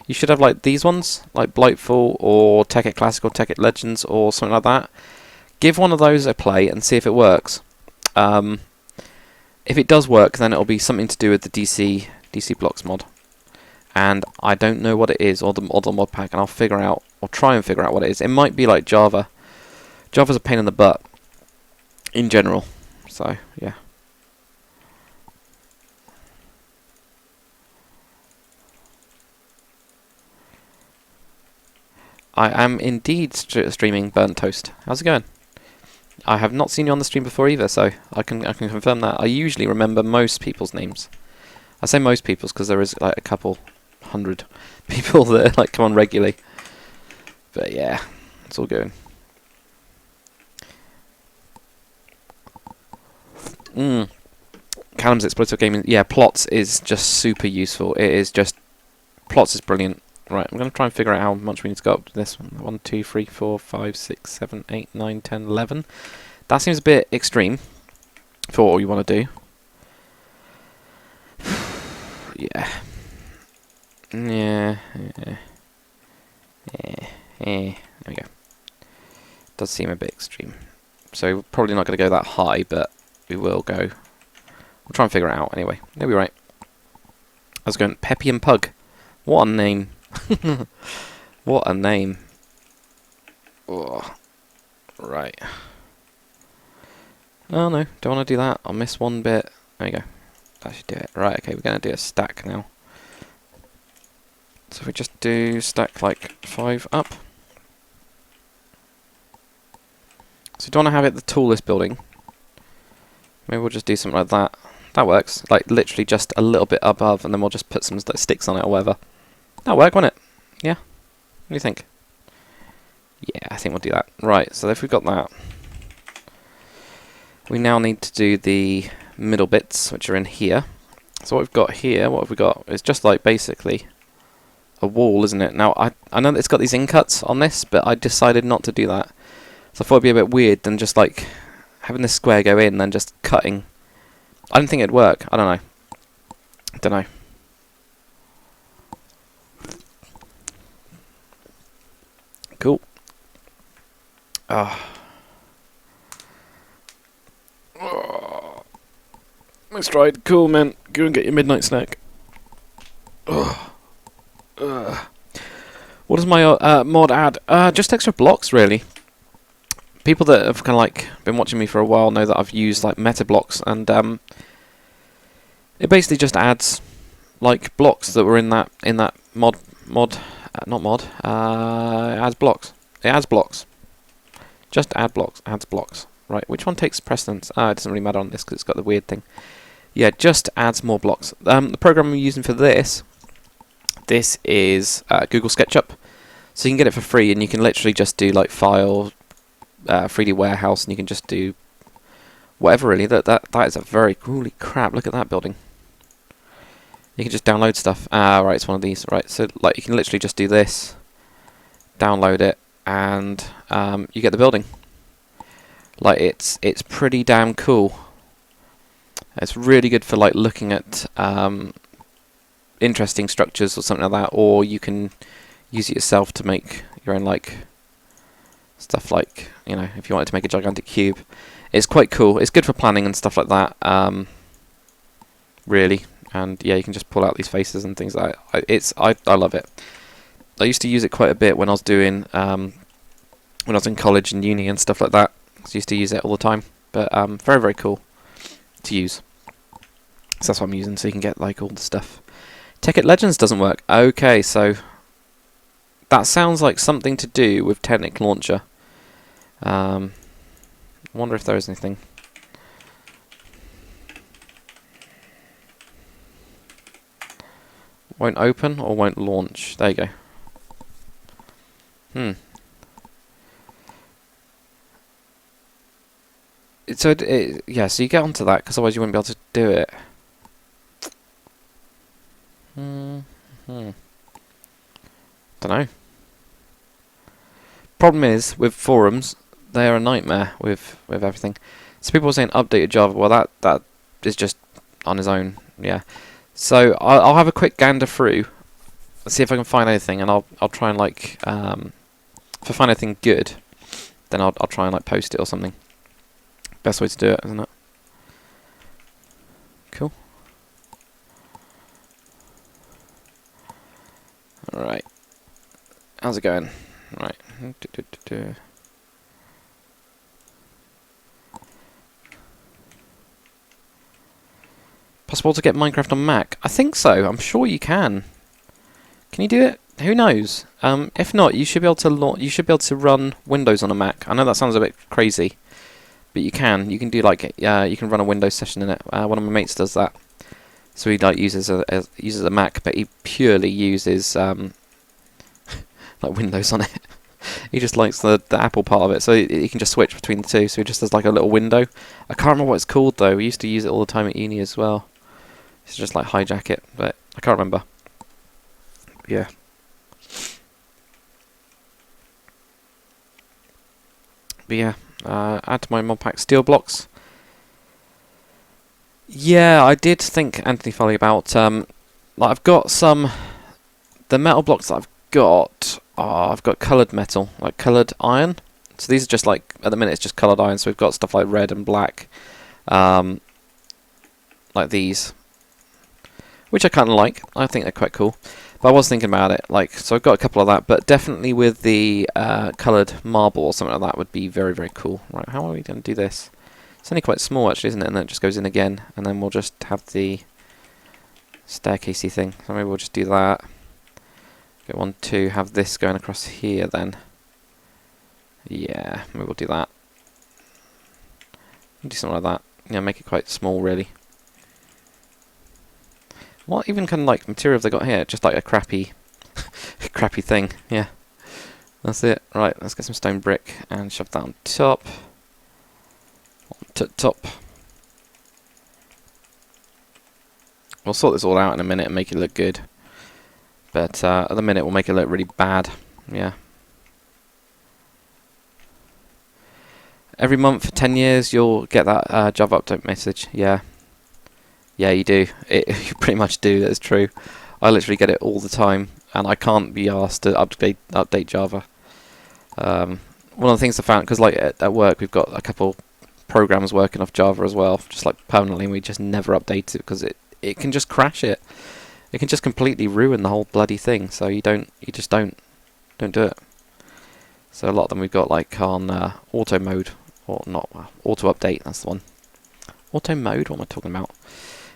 You should have like these ones, like Blightfall or Tekkit Classic or Tekkit Legends or something like that. Give one of those a play and see if it works. If it does work, then it'll be something to do with the DC Blocks mod. And I don't know what it is or the mod pack, and I'll figure out or try and figure out what it is. It might be like Java. Java's a pain in the butt in general. So yeah. I am indeed streaming Burnt Toast. How's it going? I have not seen you on the stream before either, so I can confirm that. I usually remember most people's names. I say most people's because there is like a couple hundred people that like come on regularly. But yeah, it's all good. Callum's Exploitative Gaming. Yeah, Plots is just super useful. It is just... Plots is brilliant. Right, I'm going to try and figure out how much we need to go up to this one. 1, 2, 3, 4, 5, 6, 7, 8, 9, 10, 11. That seems a bit extreme for what you want to do. Yeah. Yeah. There we go. Does seem a bit extreme. So we're probably not going to go that high, but we will go. We'll try and figure it out anyway. They'll be right. I was going Peppy and Pug. What a name. What a name. Oh. Right. Oh no, don't want to do that. I'll miss one bit. There we go. That should do it. Right, okay, we're going to do a stack now. So if we just do stack like 5 up. So don't want to have it the tallest building. Maybe we'll just do something like that. That works. Like literally just a little bit above, and then we'll just put some like, sticks on it or whatever. That'll work, won't it? Yeah? What do you think? Yeah, I think we'll do that. Right, so if we've got that, we now need to do the middle bits, which are in here. So what we've got here, what have we got? It's just like basically a wall, isn't it? Now, I know that it's got these in-cuts on this, but I decided not to do that. So I thought it'd be a bit weird than just like having this square go in and then just cutting. I didn't think it'd work. I don't know. I don't know. Cool. Mixtride, cool man. Go and get your midnight snack. What does my mod add? Just extra blocks, really. people that have kind of like been watching me for a while know that I've used like meta blocks, and it basically just adds like blocks that were in that not mod. It adds blocks. It adds blocks. Just add blocks. Adds blocks. Right. Which one takes precedence? It doesn't really matter on this because it's got the weird thing. Yeah, just adds more blocks. The program I'm using for this is Google SketchUp. So you can get it for free, and you can literally just do like file, 3D warehouse, and you can just do whatever really. That is a very holy crap. Look at that building. You can just download stuff. Right, it's one of these. Right, so like you can literally just do this, download it, and you get the building. Like it's pretty damn cool. It's really good for like looking at interesting structures or something like that, or you can use it yourself to make your own like stuff, like, you know, if you wanted to make a gigantic cube. It's quite cool. It's good for planning and stuff like that, really. And yeah, you can just pull out these faces and things like that. I love it. I used to use it quite a bit when I was doing when I was in college and uni and stuff like that. I used to use it all the time. But very, very cool to use. So that's what I'm using, so you can get like all the stuff. Tekkit Legends doesn't work. Okay, so that sounds like something to do with Technic Launcher. I wonder if there is anything. Won't open or won't launch. There you go. So yeah, so you get onto that because otherwise you wouldn't be able to do it. Don't know. Problem is with forums, they are a nightmare with everything. So people are saying updated Java. Well, that is just on its own. Yeah. So I'll have a quick gander through, see if I can find anything, and I'll try and like if I find anything good, then I'll try and like post it or something. Best way to do it, isn't it? Cool. Alright. How's it going? Right. Possible to get Minecraft on Mac? I think so. I'm sure you can. Can you do it? Who knows? If not, you should be able to run Windows on a Mac. I know that sounds a bit crazy, but you can. You can do like you can run a Windows session in it. One of my mates does that. So he like uses a Mac, but he purely uses like Windows on it. He just likes the Apple part of it, so he can just switch between the two. So he just has like a little window. I can't remember what it's called though. We used to use it all the time at uni as well. It's just like hijack it, but I can't remember. Yeah. But yeah, add to my mod pack steel blocks. Yeah, I did think, Anthony Foley, about like I've got the metal blocks that I've got coloured metal, like coloured iron. So these are just like, at the minute it's just coloured iron, so we've got stuff like red and black, like these, which I kind of like. I think they're quite cool. But I was thinking about it, like, so I've got a couple of that, but definitely with the coloured marble or something like that would be very, very cool. Right, how are we going to do this? It's only quite small actually, isn't it? And then it just goes in again, and then we'll just have the staircasey thing. So maybe we'll just do that. Get 1, 2, have this going across here then. Yeah, maybe we'll do that. Do something like that. Yeah, make it quite small really. What even kind of like material have they got here? Just like a crappy crappy thing. Yeah. That's it. Right, let's get some stone brick and shove that on top. Top. We'll sort this all out in a minute and make it look good. But at the minute we'll make it look really bad. Yeah. Every month for 10 years you'll get that Java update message. Yeah. Yeah, you do. You pretty much do. That's true. I literally get it all the time, and I can't be asked to update Java. One of the things I found, because like at work we've got a couple programs working off Java as well, just like permanently, and we just never update it because it can just crash it. It can just completely ruin the whole bloody thing. So you just don't do it. So a lot of them we've got like on auto mode, or not, auto update, that's the one. Auto mode, what am I talking about?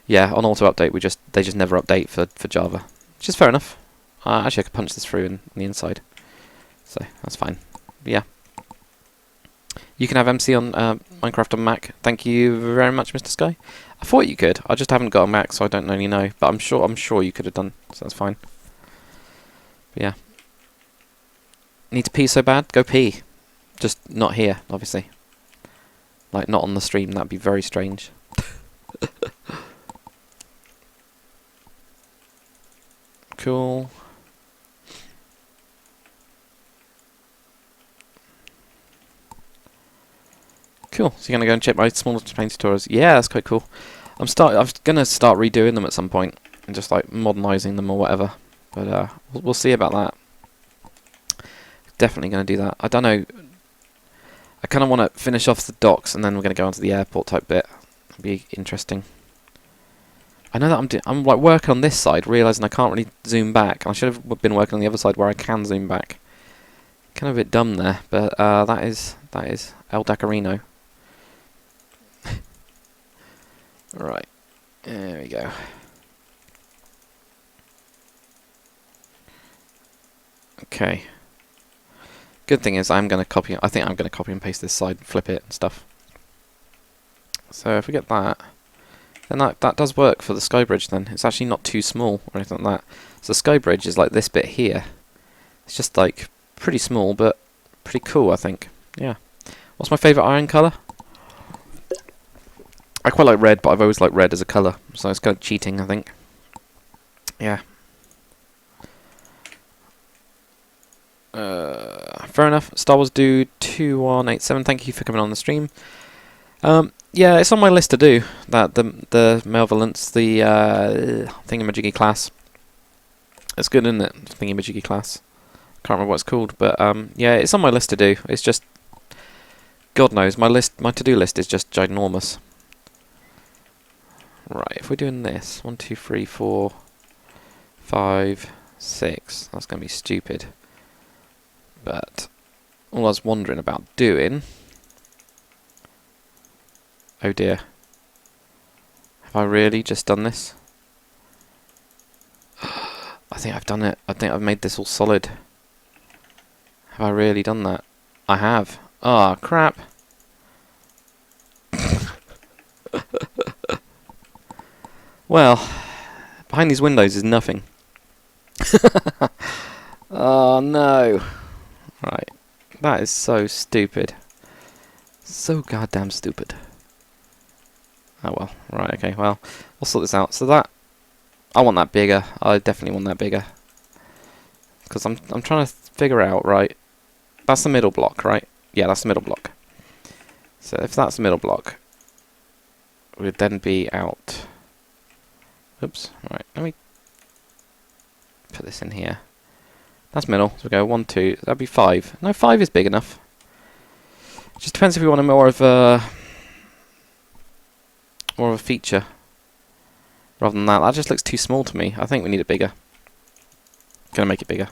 Yeah, on auto update they just never update for Java, which is fair enough. Actually I could punch this through in the inside, so that's fine. But yeah. You can have MC on Minecraft on Mac. Thank you very much, Mr. Sky. I thought you could. I just haven't got a Mac, so I don't really know. But I'm sure you could have done. So that's fine. But yeah. Need to pee so bad? Go pee. Just not here, obviously. Like not on the stream. That'd be very strange. Cool. Cool. So you're gonna go and check my smaller paint tutorials? Yeah, that's quite cool. I'm gonna start redoing them at some point and just like modernising them or whatever. But we'll see about that. Definitely gonna do that. I don't know. I kind of want to finish off the docks and then we're gonna go onto the airport type bit. It'll be interesting. I know that I'm like working on this side, realising I can't really zoom back. And I should have been working on the other side where I can zoom back. Kind of a bit dumb there, but that is El Dacarino. Right, there we go. Okay. Good thing is I'm going to copy. I think I'm going to copy and paste this side, flip it and stuff. So if we get that, then that does work for the sky bridge. Then it's actually not too small or anything like that. So the sky bridge is like this bit here. It's just like pretty small, but pretty cool, I think. Yeah. What's my favourite iron colour? I quite like red, but I've always liked red as a colour, so it's kind of cheating, I think. Yeah. Fair enough. Star Wars Dude 2187, thank you for coming on the stream. Yeah, it's on my list to do. The Malevolence, the thingamajiggy class. It's good, isn't it? Thingamajiggy class. Can't remember what it's called, but yeah, it's on my list to do. It's just, God knows, my to-do list is just ginormous. Right, if we're doing this, 1, 2, 3, 4, 5, 6, that's going to be stupid. But all I was wondering about doing... Oh dear. Have I really just done this? I think I've done it. I think I've made this all solid. Have I really done that? I have. Ah, crap. Well, behind these windows is nothing. Oh no. Right. That is so stupid. So goddamn stupid. Oh well. Right, okay, well, we'll sort this out. So that, I want that bigger. I definitely want that bigger. Because I'm trying to figure out, right, that's the middle block, right? Yeah, that's the middle block. So if that's the middle block, it would then be out... Oops, right, let me put this in here. That's middle, so we go 1, 2, that'd be 5. No, 5 is big enough. It just depends if we want a more of a feature. Rather than that, that just looks too small to me. I think we need it bigger. Gonna make it bigger.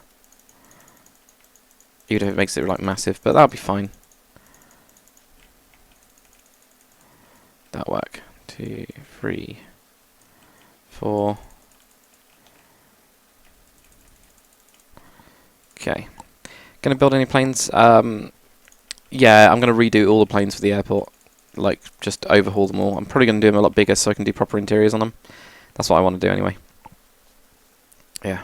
Even if it makes it like massive, but that'll be fine. That'll work. 2, 3, 4. Okay. Gonna build any planes? Yeah, I'm gonna redo all the planes for the airport. Like, just overhaul them all. I'm probably gonna do them a lot bigger so I can do proper interiors on them. That's what I want to do anyway. Yeah.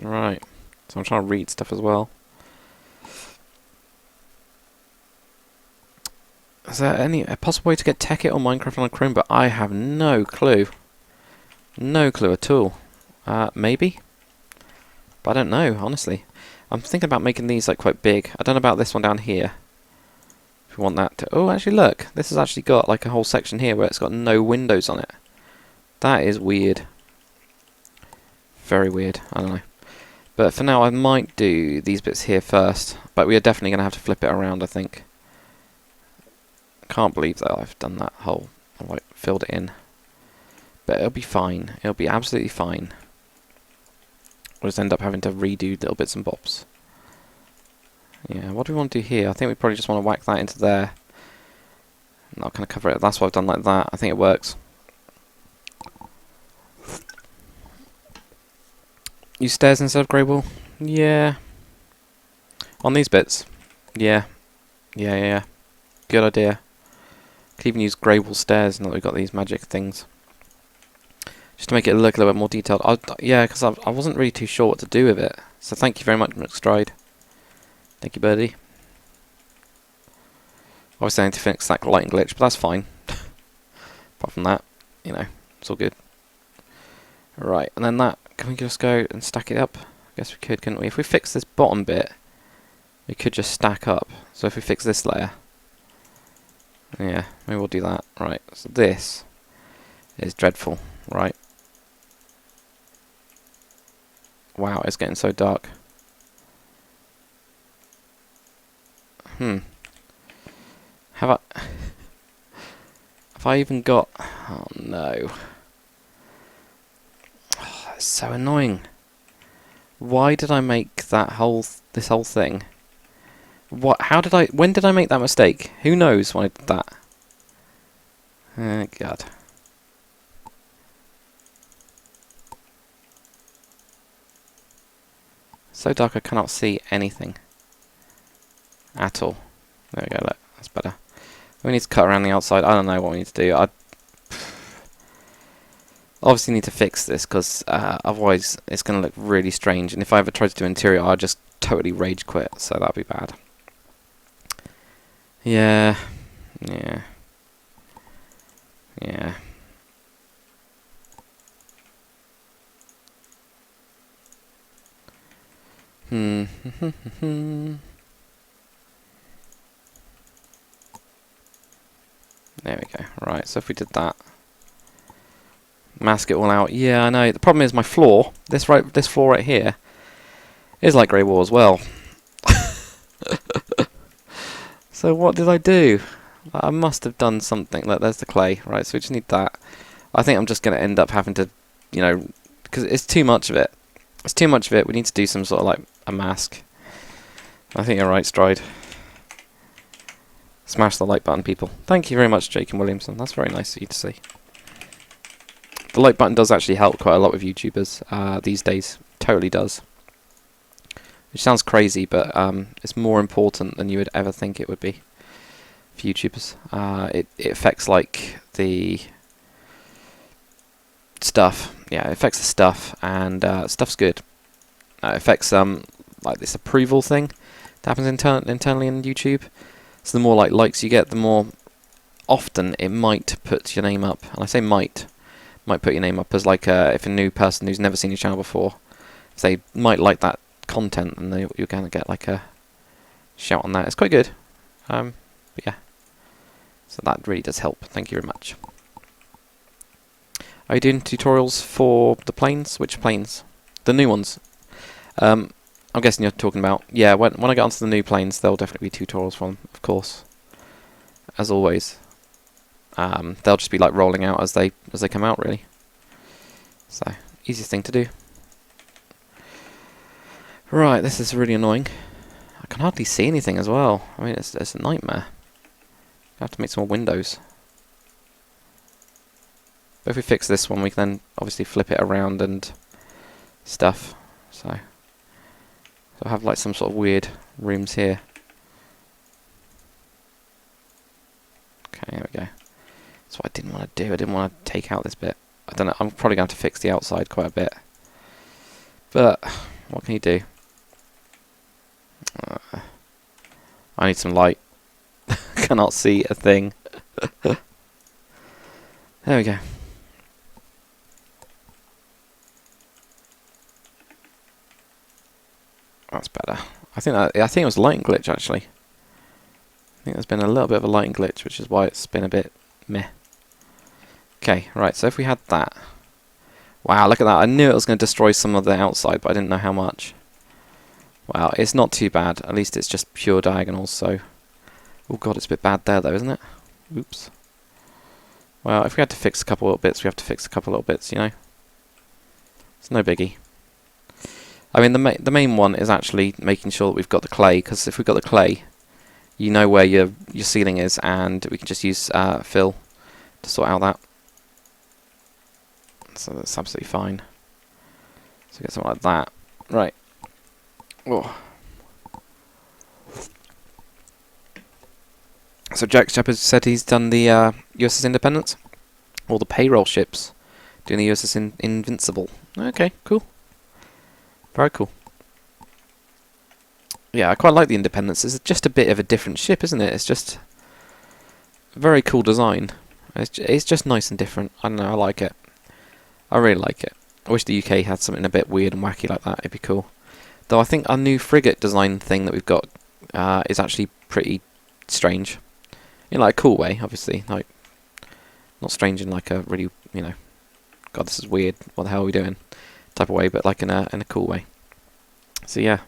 Right. So I'm trying to read stuff as well. Is there a possible way to get Tekkit or Minecraft on a Chromebook? I have no clue. No clue at all. Maybe? But I don't know, honestly. I'm thinking about making these like quite big. I don't know about this one down here. If we want that to... Oh, actually look. This has actually got like a whole section here where it's got no windows on it. That is weird. Very weird. I don't know. But for now I might do these bits here first. But we are definitely going to have to flip it around, I think. can't believe that I've done that hole. I've filled it in. But it'll be fine. It'll be absolutely fine. We'll just end up having to redo little bits and bobs. Yeah, what do we want to do here? I think we probably just want to whack that into there. And I'll kind of cover it. That's why I've done like that. I think it works. Use stairs instead of grey wall? Yeah. On these bits? Yeah. Yeah. Good idea. Could even use grey wall stairs now that we've got these magic things. Just to make it look a little bit more detailed. Yeah, because I wasn't really too sure what to do with it. So thank you very much, McStride. Thank you, birdie. Obviously I need to fix that lighting glitch, but that's fine. Apart from that, you know, it's all good. Right, and then that, can we just go and stack it up? I guess we could, couldn't we? If we fix this bottom bit, we could just stack up. So if we fix this layer, yeah, maybe we'll do that. Right, so this is dreadful, right? Wow, it's getting so dark. Have I even got... Oh no. Oh, that's so annoying. Why did I make that this whole thing? When did I make that mistake? Who knows when I did that? Oh god. So dark I cannot see anything. At all. There we go, look, that's better. We need to cut around the outside. I don't know what we need to do. I obviously need to fix this because otherwise it's going to look really strange. And if I ever try to do interior, I'll just totally rage quit. So that'd be bad. Yeah. There we go. Right, so if we did that, mask it all out. Yeah, I know. The problem is my floor. This floor right here is like grey wall as well. So what did I do? I must have done something. Look, there's the clay. Right, so we just need that. I think I'm just going to end up having to, you know, because it's too much of it. It's too much of it. We need to do some sort of like a mask. I think you're right, Stride. Smash the like button, people. Thank you very much, Jake and Williamson. That's very nice of you to see. The like button does actually help quite a lot with YouTubers these days. Totally does. Which sounds crazy, but it's more important than you would ever think it would be for YouTubers. It affects like the stuff. Yeah, it affects the stuff, and stuff's good. It affects like this approval thing that happens internally in YouTube. So the more like likes you get, the more often it might put your name up. And I say might put your name up as like if a new person who's never seen your channel before, if they might like that content, and you're going to get like a shout on that. It's quite good. But yeah, so that really does help. Thank you very much. Are you doing tutorials for the planes? Which planes? The new ones. I'm guessing you're talking about... Yeah, when I get onto the new planes, there'll definitely be tutorials for them, of course. As always. They'll just be like rolling out as they come out, really. So, easiest thing to do. Right, this is really annoying. I can hardly see anything as well. I mean, it's a nightmare. I have to make some more windows. But if we fix this one, we can then obviously flip it around and stuff. So I'll have like some sort of weird rooms here. Okay, there we go. That's what I didn't want to do. I didn't want to take out this bit. I don't know. I'm probably going to have to fix the outside quite a bit. But what can you do? I need some light. Cannot see a thing. There we go. That's better. I think it was a lighting glitch actually. I think there's been a little bit of a lighting glitch, which is why it's been a bit meh. Okay, right. So if we had that, wow, look at that! I knew it was going to destroy some of the outside, but I didn't know how much. Wow, it's not too bad. At least it's just pure diagonals. So, oh god, it's a bit bad there though, isn't it? Oops. Well, if we had to fix a couple little bits, we have to fix a couple little bits, you know? It's no biggie. I mean, the main one is actually making sure that we've got the clay, because if we've got the clay, you know where your ceiling is, and we can just use fill to sort out that. So that's absolutely fine. So get something like that. Right. Oh. So Jack Shepard said he's done the USS Independence, or the payroll ships, doing the USS Invincible. Okay, cool. Very cool. Yeah, I quite like the Independence. It's just a bit of a different ship, isn't it? It's just a very cool design. It's just nice and different. I don't know, I like it. I really like it. I wish the UK had something a bit weird and wacky like that. It'd be cool. Though I think our new frigate design thing that we've got is actually pretty strange. In like a cool way, obviously. Like, not strange in like a really, you know, God, this is weird. What the hell are we doing? Type of way, but like in a cool way. So yeah.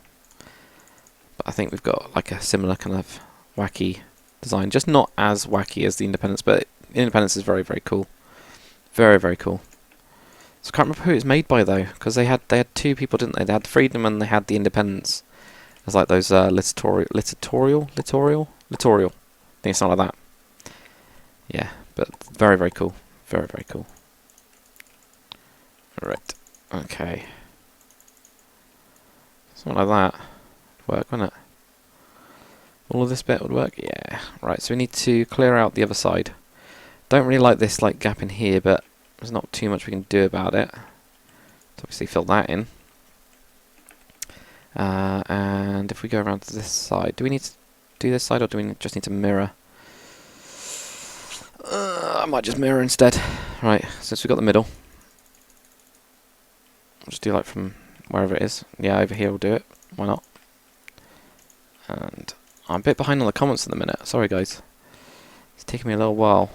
But I think we've got like a similar kind of wacky design, just not as wacky as the Independence, but Independence is very, very cool. Very, very cool. So I can't remember who it's made by though, because they had two people, didn't they? They had the Freedom and they had the Independence. It was like those littoral. I think it's something like that. Yeah, but very, very cool. Very, very cool. Right. Okay. Something like that would work, wouldn't it? All of this bit would work? Yeah. Right, so we need to clear out the other side. Don't really like this like gap in here, but there's not too much we can do about it. So obviously fill that in. And if we go around to this side, do we need to do this side or do we just need to mirror? I might just mirror instead. Right, since we've got the middle. I'll just do like from wherever it is. Yeah, over here we'll do it. Why not? And I'm a bit behind on the comments at the minute. Sorry guys. It's taking me a little while.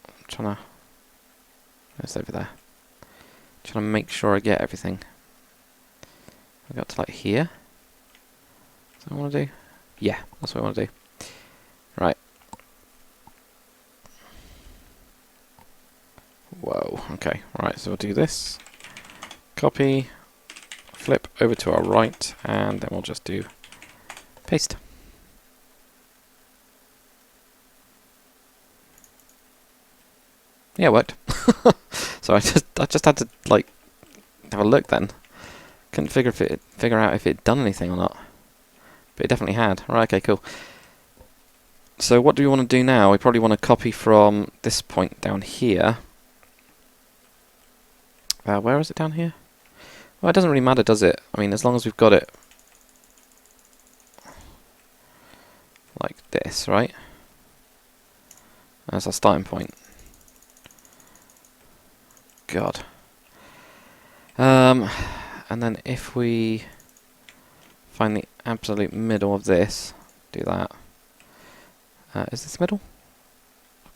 I'm trying to... It's over there. Trying to make sure I get everything. I got to like here. Is that what I want to do? Yeah, that's what I want to do. Right. Whoa, okay. Right, so we'll do this. Copy. Flip over to our right, and then we'll just do paste. Yeah, it worked. So I just had to like have a look then. Couldn't figure out if it had done anything or not. But it definitely had. Right, okay, cool. So what do we want to do now? We probably want to copy from this point down here. Where is it down here? Well, it doesn't really matter, does it? I mean, as long as we've got it like this, right? That's our starting point. God. And then if we find the absolute middle of this, do that. Is this middle?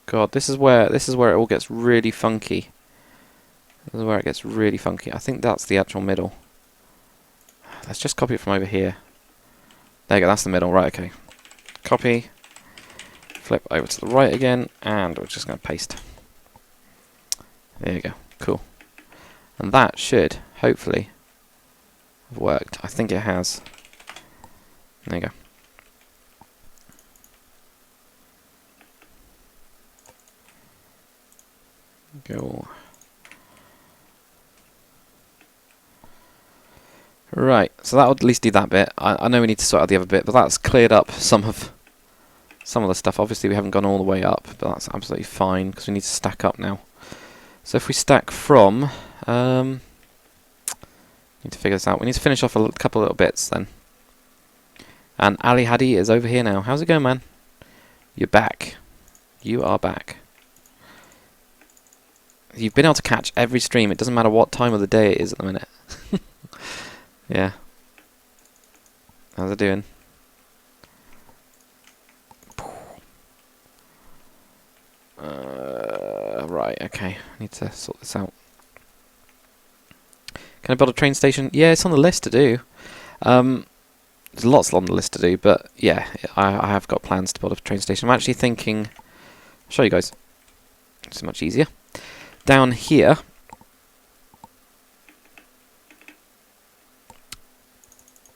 God, this is where it all gets really funky. This is where it gets really funky. I think that's the actual middle. Let's just copy it from over here. There you go, that's the middle. Right, okay. Copy. Flip over to the right again, and we're just going to paste. There you go. Cool. And that should, hopefully, have worked. I think it has. There you go. Go. Right, so that would at least do that bit. I know we need to sort out the other bit, but that's cleared up some of the stuff. Obviously we haven't gone all the way up, but that's absolutely fine because we need to stack up now. So if we stack from, need to figure this out. We need to finish off a couple little bits then. And Ali Hadi is over here now. How's it going, man? You're back. You are back. You've been able to catch every stream. It doesn't matter what time of the day it is at the minute. Yeah. How's it doing? Right, okay. I need to sort this out. Can I build a train station? Yeah, it's on the list to do. There's lots on the list to do, but yeah, I have got plans to build a train station. I'm actually thinking show you guys. It's much easier. Down here,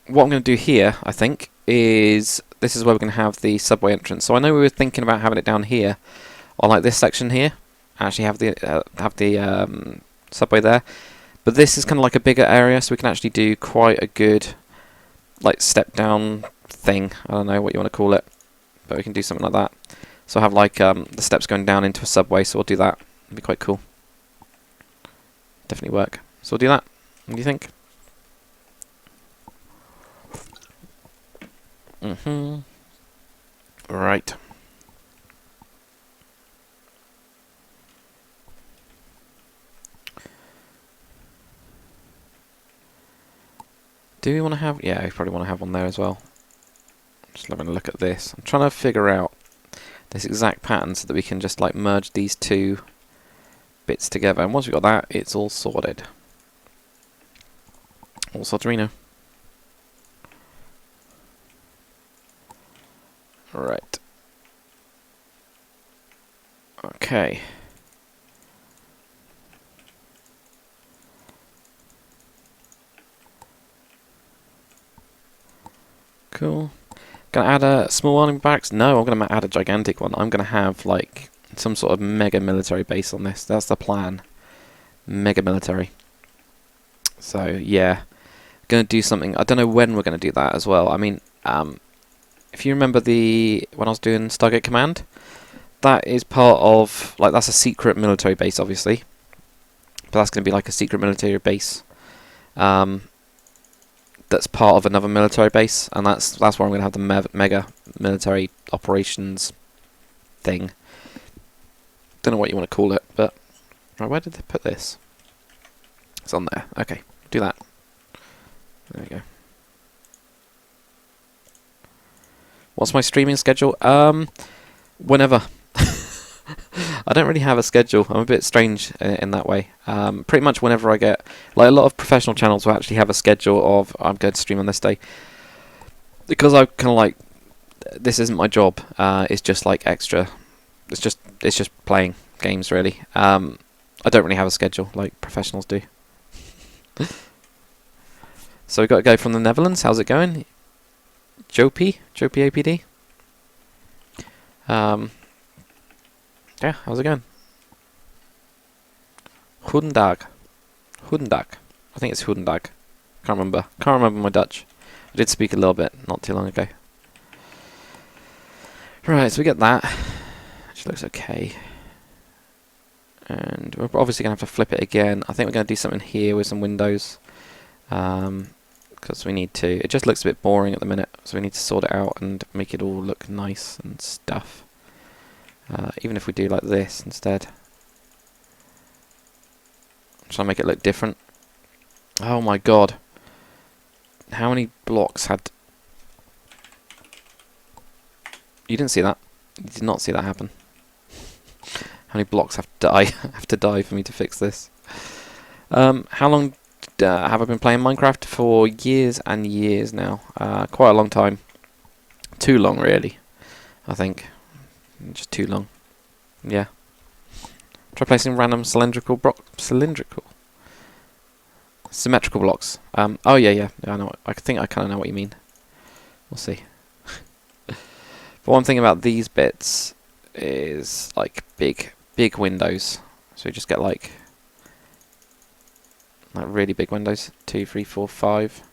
what I'm going to do here, I think, is this is where we're going to have the subway entrance. So I know we were thinking about having it down here, on like this section here. Actually have the subway there. But this is kind of like a bigger area, so we can actually do quite a good like step down thing. I don't know what you want to call it, but we can do something like that. So I have like the steps going down into a subway, so we'll do that. It'll be quite cool. Definitely work. So we'll do that. What do you think? Right. Do we want to have... Yeah, we probably want to have one there as well. Just having a look at this. I'm trying to figure out this exact pattern so that we can just like merge these two bits together. And once we've got that, it's all sorted. All sorterino. Right. Okay. Cool. Gonna add a small one in barracks? No, I'm gonna add a gigantic one. I'm gonna have like some sort of mega military base on this. That's the plan. Mega military. So yeah, gonna do something. I don't know when we're gonna do that as well. I mean, if you remember when I was doing Stargate Command, that is part of like that's a secret military base, obviously. But that's gonna be like a secret military base. That's part of another military base, and that's where I'm going to have the mega military operations thing. Don't know what you want to call it, but right, where did they put this? It's on there. Okay, do that. There we go. What's my streaming schedule? Whenever. I don't really have a schedule. I'm a bit strange in that way. Pretty much whenever I get... Like, a lot of professional channels will actually have a schedule of, I'm going to stream on this day. Because I kind of like... This isn't my job. It's just like extra... It's just playing games, really. I don't really have a schedule like professionals do. So we've got to go from the Netherlands. How's it going? Jopie APD? Yeah, how's it going? Goedendag. Goedendag. I think it's Goedendag. Can't remember. Can't remember my Dutch. I did speak a little bit not too long ago. Right, so we get that. Which looks okay. And we're obviously going to have to flip it again. I think we're going to do something here with some windows. Because we need to. It just looks a bit boring at the minute. So we need to sort it out and make it all look nice and stuff. Even if we do like this instead. I'm trying to make it look different. Oh my god. How many blocks had... You didn't see that. You did not see that happen. How many blocks have to die for me to fix this? How long have I been playing Minecraft? For years and years now. Quite a long time. Too long, really. I think. Just too long. Yeah. Try placing random symmetrical blocks. Oh yeah, I know. I think I kind of know what you mean. We'll see. But one thing about these bits is like big windows. So you just get like really big windows. 2, 3, 4, 5.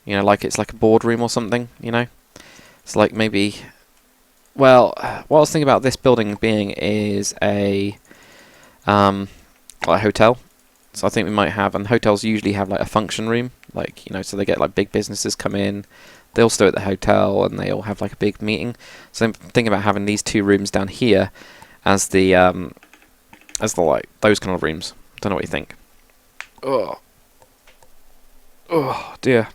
You know, like it's like a boardroom or something. You know, it's like maybe. Well, what I was thinking about this building being is a hotel. So I think we might have, and hotels usually have like a function room, like, you know, so they get like big businesses come in, they all stay at the hotel, and they all have like a big meeting. So I'm thinking about having these two rooms down here as the like those kind of rooms. Don't know what you think. Oh dear.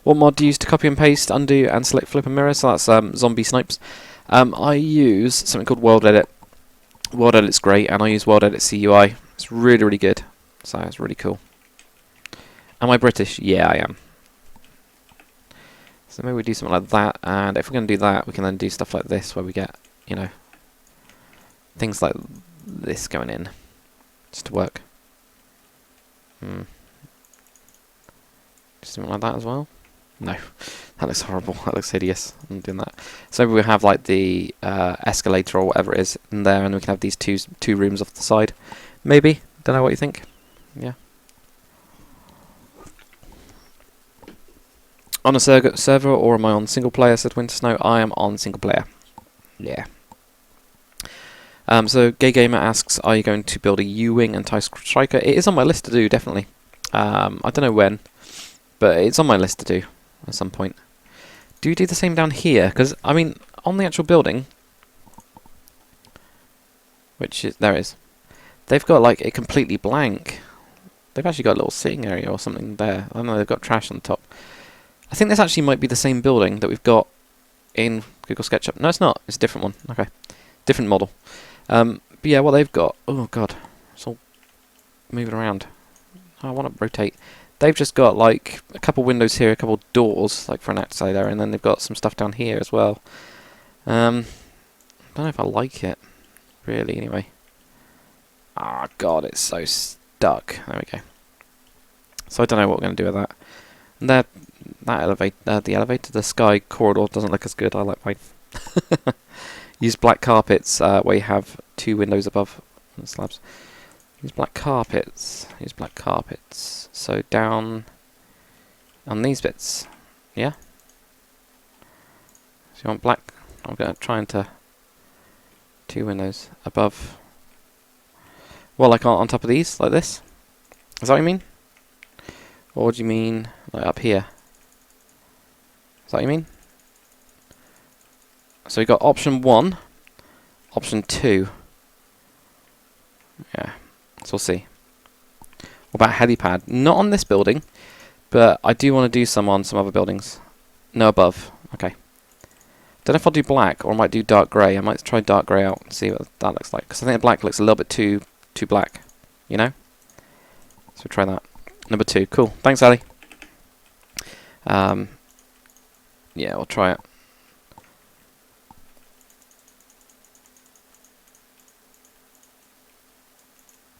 What mod do you use to copy and paste, undo, and select flip and mirror? So that's zombie snipes. I use something called World Edit. World Edit's great, and I use World Edit CUI. It's really, really good. So it's really cool. Am I British? Yeah, I am. So maybe we do something like that, and if we're going to do that, we can then do stuff like this, where we get, you know, things like this going in just to work. Just something like that as well. No, that looks horrible. That looks hideous. I'm not doing that. So maybe we'll have like the escalator or whatever it is in there, and we can have these two rooms off the side. Maybe. Don't know what you think. Yeah. On a server, or am I on single player? Said Winter Snow. I am on single player. Yeah. So Gay Gamer asks, are you going to build a U-wing and TIE Striker? It is on my list to do, definitely. I don't know when, but it's on my list to do at some point. Do you do the same down here? Because, I mean, on the actual building, which is, there it is, they've got like a completely blank. They've actually got a little sitting area or something there. I don't know, they've got trash on the top. I think this actually might be the same building that we've got in Google SketchUp. No, it's not. It's a different one. Okay. Different model. But yeah, what they've got... Oh, God. It's all moving around. Oh, I want to rotate. They've just got, like, a couple windows here, a couple doors, like, for an outside area, and then they've got some stuff down here as well. I don't know if I like it, really, anyway. Ah, God, it's so stuck. There we go. So I don't know what we're going to do with that. And the elevator, the sky corridor doesn't look as good. I like mine. Use black carpets where you have two windows above the slabs. Use black carpets. Use black carpets. So down on these bits. Yeah? So you want black? I'm going to try into two windows above. Well, like on top of these, like this? Is that what you mean? Or do you mean like up here? Is that what you mean? So we got option 1, option 2. Yeah, so we'll see. What about helipad? Not on this building, but I do want to do some on some other buildings. No, above. Okay. Don't know if I'll do black or I might do dark grey. I might try dark grey out and see what that looks like. Because I think the black looks a little bit too black. You know? So try that. Number 2. Cool. Thanks, Ali. Yeah, we'll try it.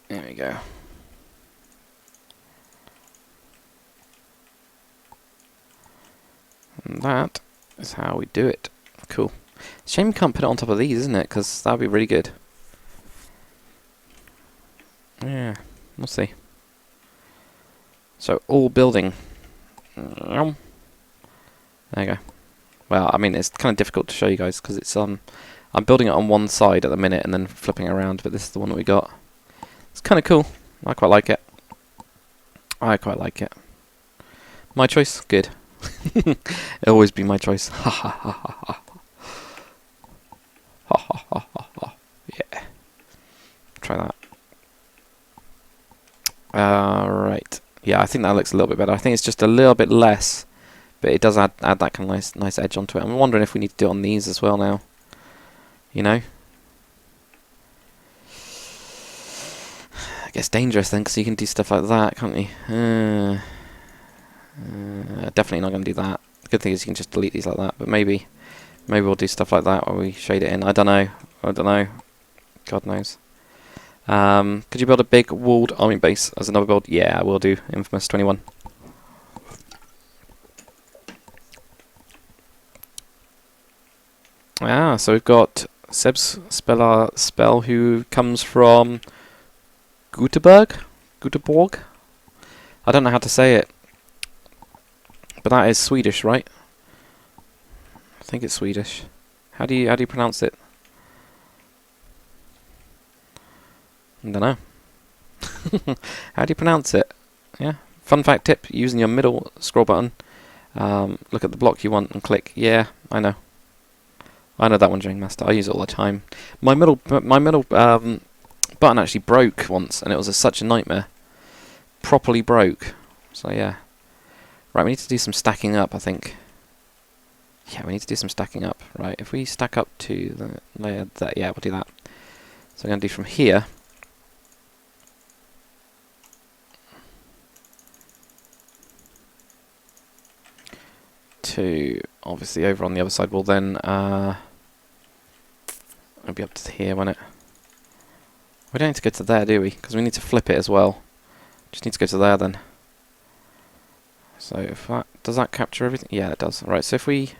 There we go. And that is how we do it. Cool. Shame you can't put it on top of these, isn't it? Because that would be really good. Yeah, we'll see. So, all building. There you go. Well, I mean, it's kind of difficult to show you guys because it's I'm building it on one side at the minute and then flipping around, but this is the one that we got. It's kind of cool. I quite like it. I quite like it. My choice? Good. It'll always be my choice. Ha ha ha ha ha. Ha ha ha ha ha. Yeah. Try that. Right. Yeah, I think that looks a little bit better. I think it's just a little bit less, but it does add that kind of nice edge onto it. I'm wondering if we need to do it on these as well now. You know? I guess dangerous then, because you can do stuff like that, can't you? Definitely not going to do that. The good thing is you can just delete these like that, but maybe we'll do stuff like that where we shade it in. I don't know. God knows. Could you build a big walled army base as another build? Yeah, I will do. Infamous 21. Ah, so we've got Seb's spell who comes from Göteborg? I don't know how to say it. But that is Swedish, right? I think it's Swedish. How do you pronounce it? I don't know. How do you pronounce it? Yeah. Fun fact tip, using your middle scroll button, look at the block you want and click. Yeah, I know. I know that one, Jane Master. I use it all the time. My middle button actually broke once, and it was such a nightmare. Properly broke. So yeah. Right, we need to do some stacking up, I think. Yeah, we need to do some stacking up. Right, if we stack up to the layer that, yeah, we'll do that. So I'm going to do from here. To obviously over on the other side. Well then, it'll be up to here, won't it? We don't need to go to there, do we? Because we need to flip it as well. Just need to go to there then. So if that does that capture everything? Yeah, it does. Right. So if we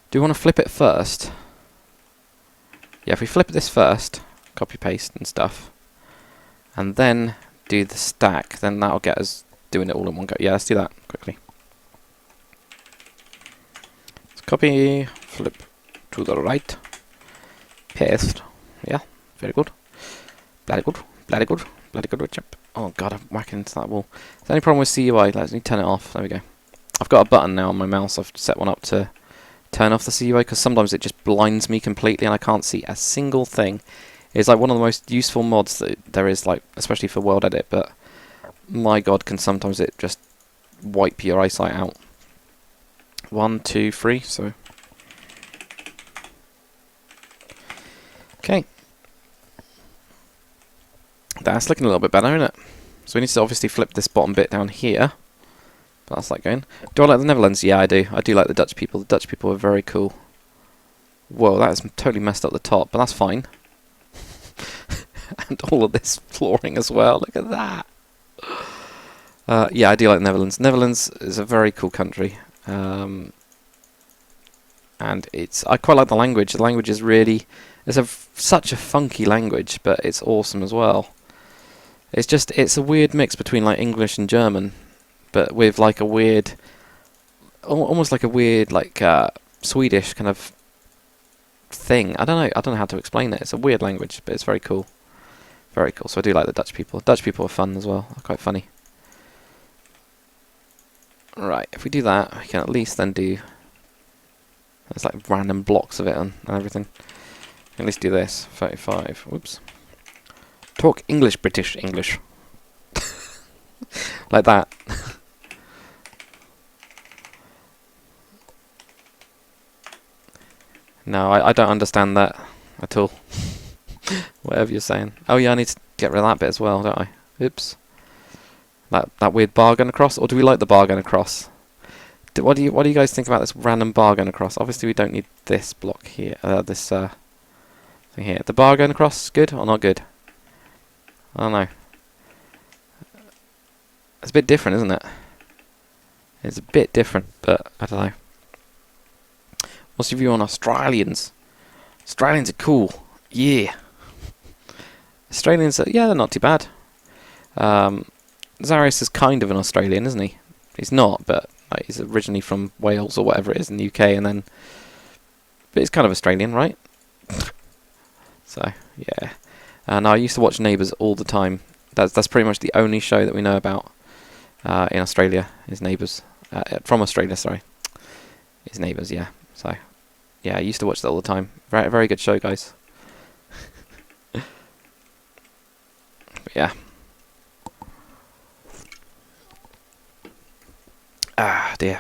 do want to flip it first. Yeah, if we flip this first, copy paste and stuff, and then do the stack, then that'll get us doing it all in one go. Yeah, let's do that quickly. Let's copy, flip to the right, paste. Yeah, very good. Bloody good, bloody good, bloody good chap. Oh god, I'm whacking into that wall. Is there any problem with CUI? Let me turn it off. There we go. I've got a button now on my mouse. I've set one up to turn off the CUI because sometimes it just blinds me completely and I can't see a single thing. It's like one of the most useful mods that there is, like especially for World Edit, but my god, can sometimes it just wipe your eyesight out. 1, 2, 3. So okay, that's looking a little bit better, isn't it? So we need to obviously flip this bottom bit down here. But that's like going. Do I like the Netherlands? Yeah, I do. I do like the Dutch people. The Dutch people are very cool. Whoa, that has totally messed up the top, but that's fine. And all of this flooring as well. Look at that. Yeah, I do like the Netherlands. Netherlands is a very cool country. And I quite like the language. The language is really... It's such a funky language, but it's awesome as well. It's a weird mix between like English and German, but with like a weird, almost like a weird like Swedish kind of thing. I don't know how to explain it. It's a weird language, but it's very cool. Very cool. So I do like the Dutch people. Dutch people are fun as well. They're quite funny. Right, if we do that, we can at least then do... There's like random blocks of it and everything. We can at least do this. 35. Whoops. Talk English, British English. Like that. No, I don't understand that at all. Whatever you're saying. Oh yeah, I need to get rid of that bit as well, don't I? Oops. That weird bar going across, or do we like the bar going across? What do you guys think about this random bar going across? Obviously, we don't need this block here. This thing here. The bar going across, good or not good? I don't know. It's a bit different, isn't it? It's a bit different, but I don't know. What's your view on Australians? Australians are cool. Yeah. Australians are, yeah, they're not too bad. Zarius is kind of an Australian, isn't he? He's not, but like, he's originally from Wales or whatever it is in the UK, and then... But he's kind of Australian, right? So, yeah. And I used to watch Neighbours all the time. That's pretty much the only show that we know about in Australia, is Neighbours. From Australia, sorry. Is Neighbours, yeah. So, yeah, I used to watch that all the time. Very, very good show, guys. But yeah. Ah, dear.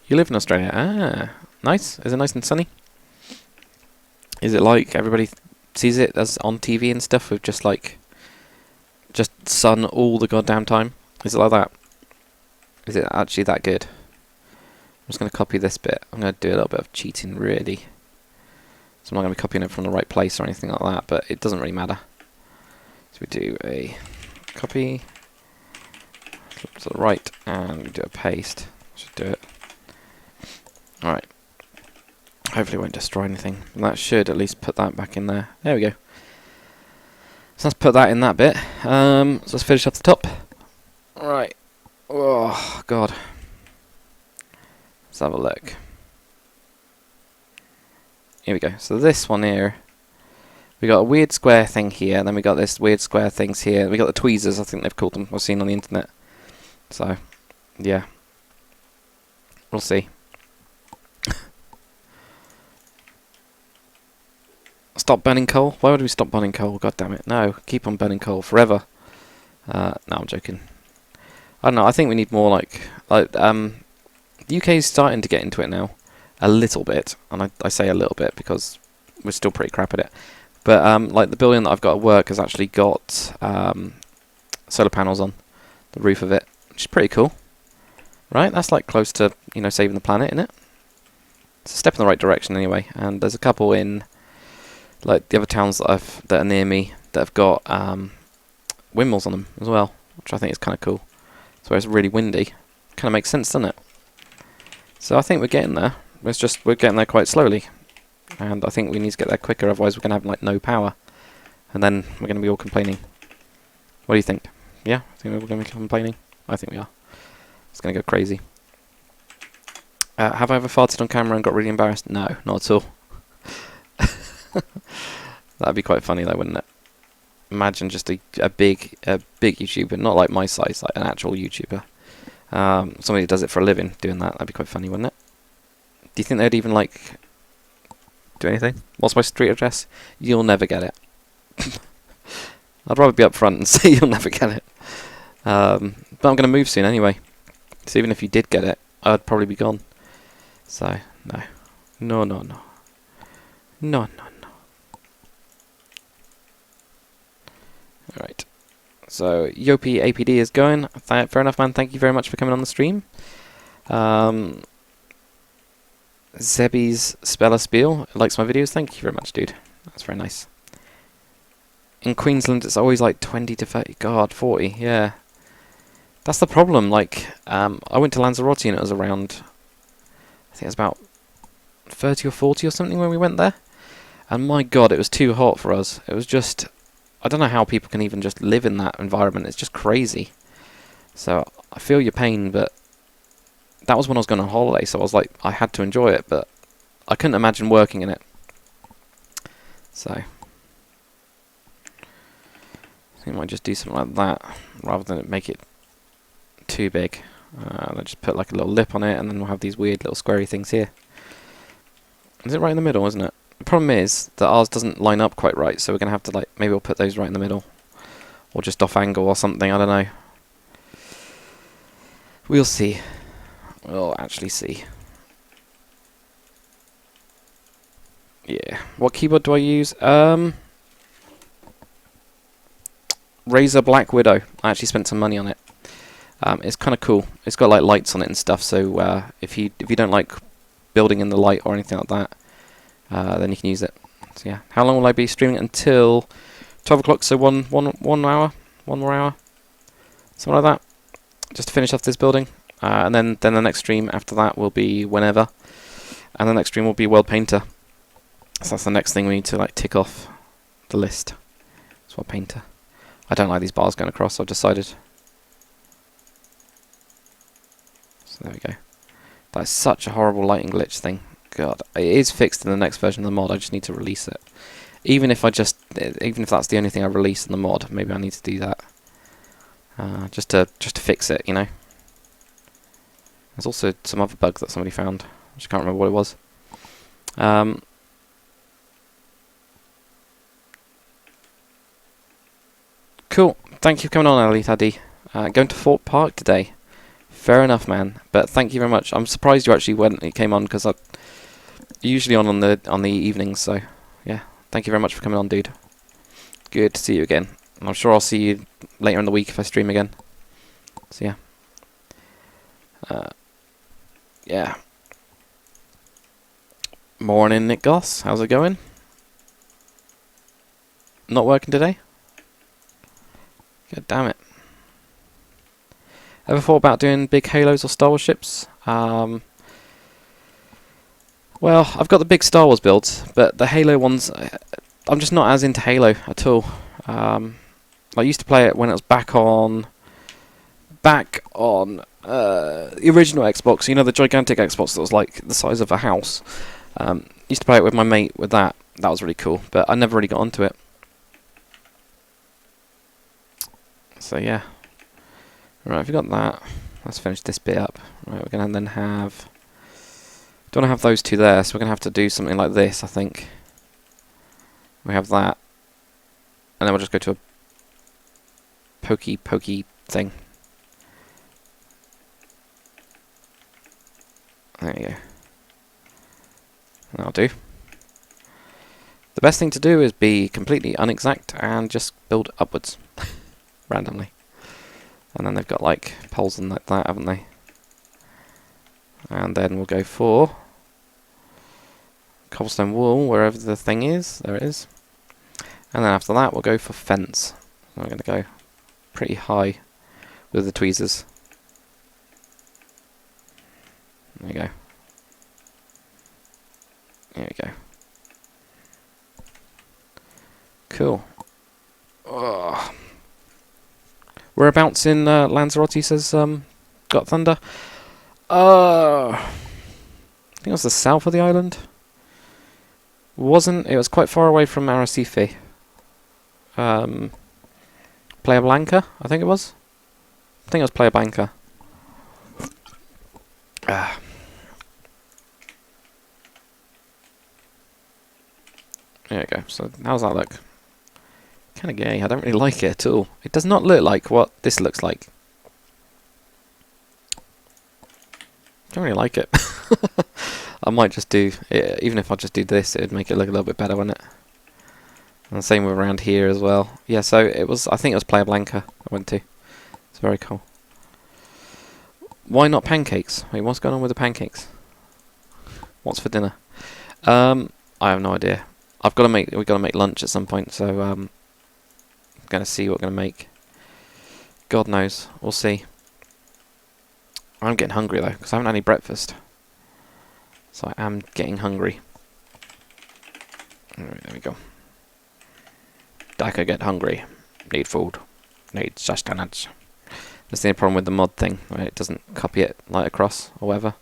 You live in Australia? Ah, nice. Is it nice and sunny? Is it like everybody sees it as on TV and stuff with just like sun all the goddamn time? Is it like that? Is it actually that good? I'm just going to copy this bit. I'm going to do a little bit of cheating, really. So I'm not going to be copying it from the right place or anything like that, but it doesn't really matter. So we do a copy, flip to the right, and we do a paste. Should do it. Alright. Hopefully it won't destroy anything. And that should at least put that back in there. There we go. So let's put that in that bit. So let's finish off the top. Right. Oh, God. Let's have a look. Here we go. So this one here, we got a weird square thing here, and then we got this weird square things here. We got the tweezers, I think they've called them. I've seen on the internet. So, yeah. We'll see. Stop burning coal? Why would we stop burning coal? God damn it. No, keep on burning coal forever. No, I'm joking. I don't know, I think we need more like the UK is starting to get into it now. A little bit. And I say a little bit because we're still pretty crap at it. But like the building that I've got at work has actually got solar panels on the roof of it, which is pretty cool. Right? That's like close to, you know, saving the planet, isn't it? It's a step in the right direction anyway. And there's a couple in like the other towns that are near me that have got windmills on them as well, which I think is kind of cool. So it's really windy. Kind of makes sense, doesn't it? So I think we're getting there. We're getting there quite slowly, and I think we need to get there quicker. Otherwise, we're gonna have like no power, and then we're gonna be all complaining. What do you think? Yeah, I think we're gonna be complaining. I think we are. It's gonna go crazy. Have I ever farted on camera and got really embarrassed? No, not at all. That'd be quite funny though, wouldn't it? Imagine just a big YouTuber, not like my size, like an actual YouTuber. Somebody who does it for a living doing that. That'd be quite funny, wouldn't it? Do you think they'd even like do anything? What's my street address? You'll never get it. I'd rather be up front and say you'll never get it. But I'm going to move soon anyway. So even if you did get it, I'd probably be gone. So, no. No, no, no. No, no, no. Alright. So, Yopi APD is going. Fair enough, man. Thank you very much for coming on the stream. Zebi's Speller Spiel likes my videos. Thank you very much, dude. That's very nice. In Queensland, it's always like 20 to 30. God, 40. Yeah. That's the problem. Like, I went to Lanzarote and it was around, I think it was about 30 or 40 or something when we went there. And my God, it was too hot for us. It was just, I don't know how people can even just live in that environment. It's just crazy. So I feel your pain, but that was when I was going on holiday, so I was like, I had to enjoy it, but I couldn't imagine working in it. So I think I might just do something like that, rather than make it too big. I'll just put like a little lip on it, and then we'll have these weird little squarey things here. Is it right in the middle, isn't it? The problem is that ours doesn't line up quite right, so we're going to have to, like, maybe we'll put those right in the middle. Or just off angle or something, I don't know. We'll see. We'll actually see. Yeah. What keyboard do I use? Razer Black Widow. I actually spent some money on it. It's kind of cool. It's got like lights on it and stuff, so if you don't like building in the light or anything like that, then you can use it. So yeah. How long will I be streaming? Until 12 o'clock, so one hour? One more hour? Something like that. Just to finish off this building. And then the next stream after that will be whenever. And the next stream will be World Painter. So that's the next thing we need to like tick off the list. It's World Painter. I don't like these bars going across, I've decided. So there we go. That's such a horrible lighting glitch thing. God, it is fixed in the next version of the mod, I just need to release it. Even if that's the only thing I release in the mod, maybe I need to do that. Just to fix it, you know. There's also some other bug that somebody found. I just can't remember what it was. Cool. Thank you for coming on, Ali Thaddy. Going to Fort Park today. Fair enough, man. But thank you very much. I'm surprised you actually came on, because I'm usually on the evenings. So yeah, thank you very much for coming on, dude. Good to see you again. And I'm sure I'll see you later in the week if I stream again. So yeah. Yeah. Morning, Nick Goss. How's it going? Not working today? God damn it. Ever thought about doing big Halos or Star Wars ships? Well, I've got the big Star Wars builds, but the Halo ones, I'm just not as into Halo at all. I used to play it when it was back on the original Xbox, you know, the gigantic Xbox that was like the size of a house. Used to play it with my mate with that. That was really cool, but I never really got onto it. So yeah. Right, we've got that. Let's finish this bit up. Right, we're going to then have... Don't want to have those two there, so we're going to have to do something like this, I think. We have that. And then we'll just go to a pokey thing. There you go. That'll do. The best thing to do is be completely unexact and just build upwards. Randomly. And then they've got like poles and like that, haven't they? And then we'll go for cobblestone wall wherever the thing is. There it is. And then after that, we'll go for fence. I'm going to go pretty high with the tweezers. There you go. There we go. Cool. Oh. Whereabouts in Lanzarote, says Got Thunder? I think it was the south of the island. It was quite far away from Arrecife. Playa Blanca, I think it was. I think it was Playa Blanca. There we go. So how's that look? Kind of gay. I don't really like it at all. It does not look like what this looks like. Don't really like it. I might just do it, even if I just do this, it'd make it look a little bit better, wouldn't it? And the same with around here as well. Yeah, so it was. I think it was Playa Blanca I went to. It's very cool. Why not pancakes? Wait, what's going on with the pancakes? What's for dinner? I have no idea. We've got to make lunch at some point, so I'm gonna see what we're gonna make. God knows, we'll see. I'm getting hungry though, because I haven't had any breakfast. So I am getting hungry. Alright, there we go. I could get hungry. Need food. Need sustenance. That's the only problem with the mod thing, where it doesn't copy it like across or whatever.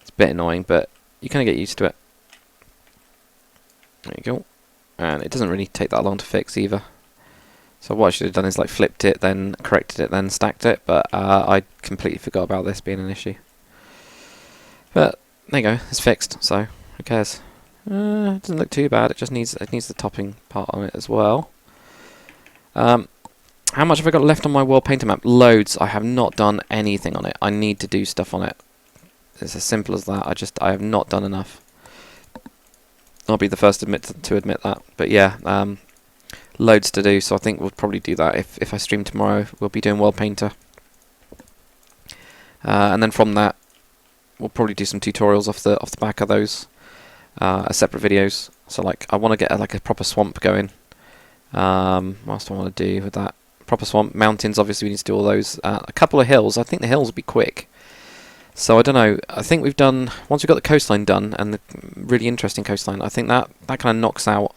It's a bit annoying, but you kind of get used to it. There you go. And it doesn't really take that long to fix either. So what I should have done is like flipped it, then corrected it, then stacked it, but I completely forgot about this being an issue. But there you go, it's fixed, so who cares? It doesn't look too bad, it needs the topping part on it as well. How much have I got left on my world painter map? Loads. I have not done anything on it. I need to do stuff on it. It's as simple as that. I have not done enough. I'll be the first to admit that. But yeah, loads to do, so I think we'll probably do that. If I stream tomorrow, we'll be doing world painter. And then from that, we'll probably do some tutorials off the back of those as separate videos. So like, I want to get like a proper swamp going. What else do I want to do with that? Proper swamp, mountains, obviously we need to do all those. A couple of hills, I think the hills will be quick. So I don't know, I think we've done, once we've got the coastline done, and the really interesting coastline, I think that kind of knocks out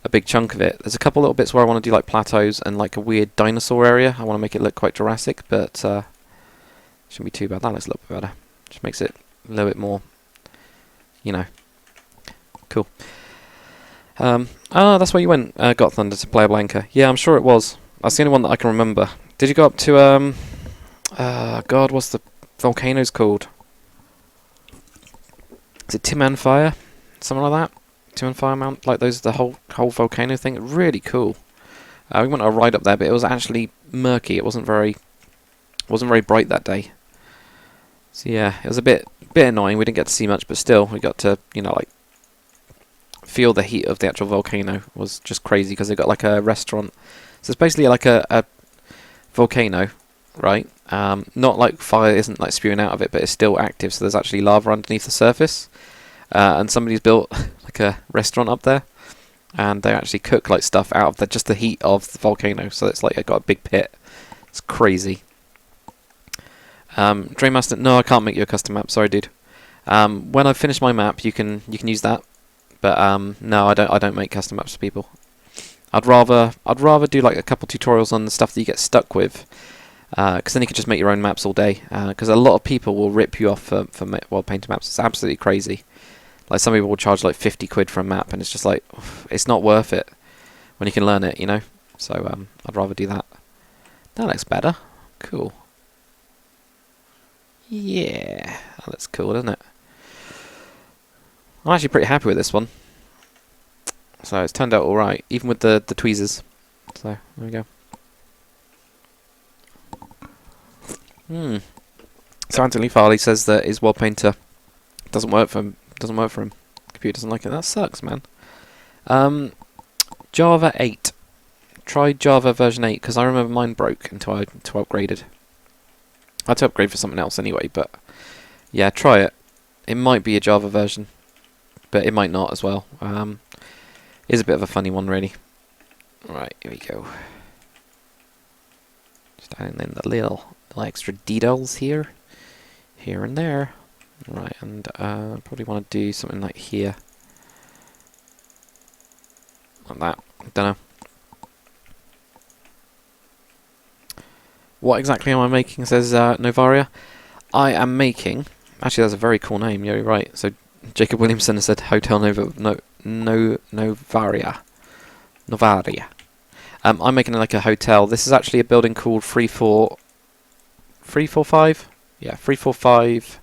a big chunk of it. There's a couple little bits where I want to do like plateaus and like a weird dinosaur area. I want to make it look quite Jurassic, but shouldn't be too bad. That looks a little bit better. Just makes it a little bit more, you know, cool. That's where you went, Got Thunder, to Playa Blanca. Yeah, I'm sure it was. That's the only one that I can remember. Did you go up to, God, what's the volcano's called? Is it Timan Fire? Something like that? Timan Fire Mount? Like those, the whole volcano thing? Really cool. We went on a ride up there, but it was actually murky. It wasn't very bright that day. So yeah, it was a bit annoying. We didn't get to see much, but still, we got to, you know, like, feel the heat of the actual volcano. It was just crazy because they got like a restaurant. So it's basically like a volcano, right? Not like fire isn't like spewing out of it, but it's still active. So there's actually lava underneath the surface, and somebody's built like a restaurant up there, and they actually cook like stuff out of just the heat of the volcano. So it's like it got a big pit. It's crazy. Dreammaster, no, I can't make you a custom map. Sorry, dude. When I finish my map, you can use that. But no, I don't make custom maps for people. I'd rather do like a couple tutorials on the stuff that you get stuck with, because then you can just make your own maps all day. Because a lot of people will rip you off for world painter maps. It's absolutely crazy. Like some people will charge like 50 quid for a map, and it's just like it's not worth it when you can learn it, you know. So I'd rather do that. That looks better. Cool. Yeah, that looks cool, doesn't it? I'm actually pretty happy with this one. So it's turned out alright, even with the tweezers. So, there we go. So Anthony Farley says that his world painter doesn't work for him. Computer doesn't like it. That sucks, man. Java 8. Try Java version 8, because I remember mine broke until I upgraded. I had to upgrade for something else anyway, but yeah, try it. It might be a Java version, but it might not as well. Is a bit of a funny one, really. Right, here we go. Just adding in the little extra details here and there. Right, and probably want to do something like here. Like that. Don't know. What exactly am I making, says Novaria. I am making... Actually, that's a very cool name. Yeah, you're right. So, Jacob Williamson has said Hotel Novaria. Novaria. I'm making like a hotel. This is actually a building called 345? Yeah, 345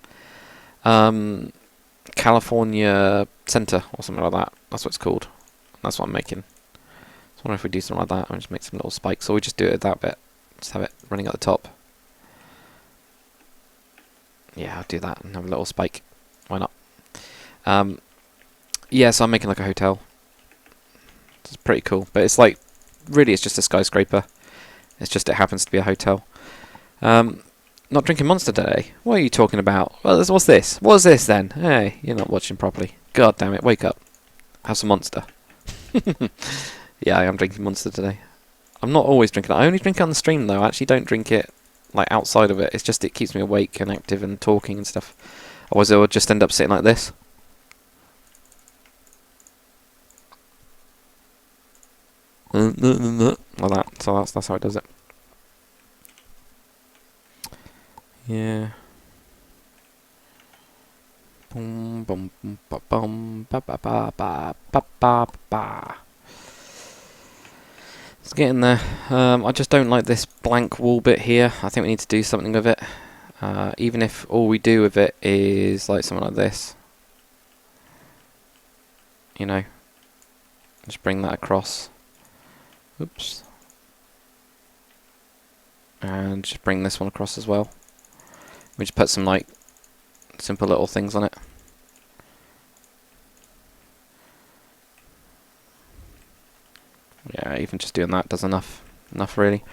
California Center or something like that. That's what it's called. That's what I'm making. So I wonder if we do something like that and just make some little spikes, or we just do it at that bit. Just have it running at the top. Yeah, I'll do that and have a little spike. Why not? Yeah, so I'm making like a hotel. It's pretty cool, but it's like, really it's just a skyscraper. It's just it happens to be a hotel. Not drinking Monster today. What are you talking about? Well, what's this? What's this then? Hey, you're not watching properly. God damn it, wake up. Have some Monster. Yeah, I am drinking Monster today. I'm not always drinking it. I only drink it on the stream though. I actually don't drink it like outside of it. It's just it keeps me awake and active and talking and stuff. Otherwise it would just end up sitting like this. Like that. So that's how it does it. Yeah. Boom, boom, boom, ba, boom, ba, ba, ba, ba, ba, ba, ba. It's getting there. I just don't like this blank wall bit here. I think we need to do something with it. Even if all we do with it is like something like this. You know. Just bring that across. Oops. And just bring this one across as well. We just put some like simple little things on it. Yeah, even just doing that does enough. Enough really.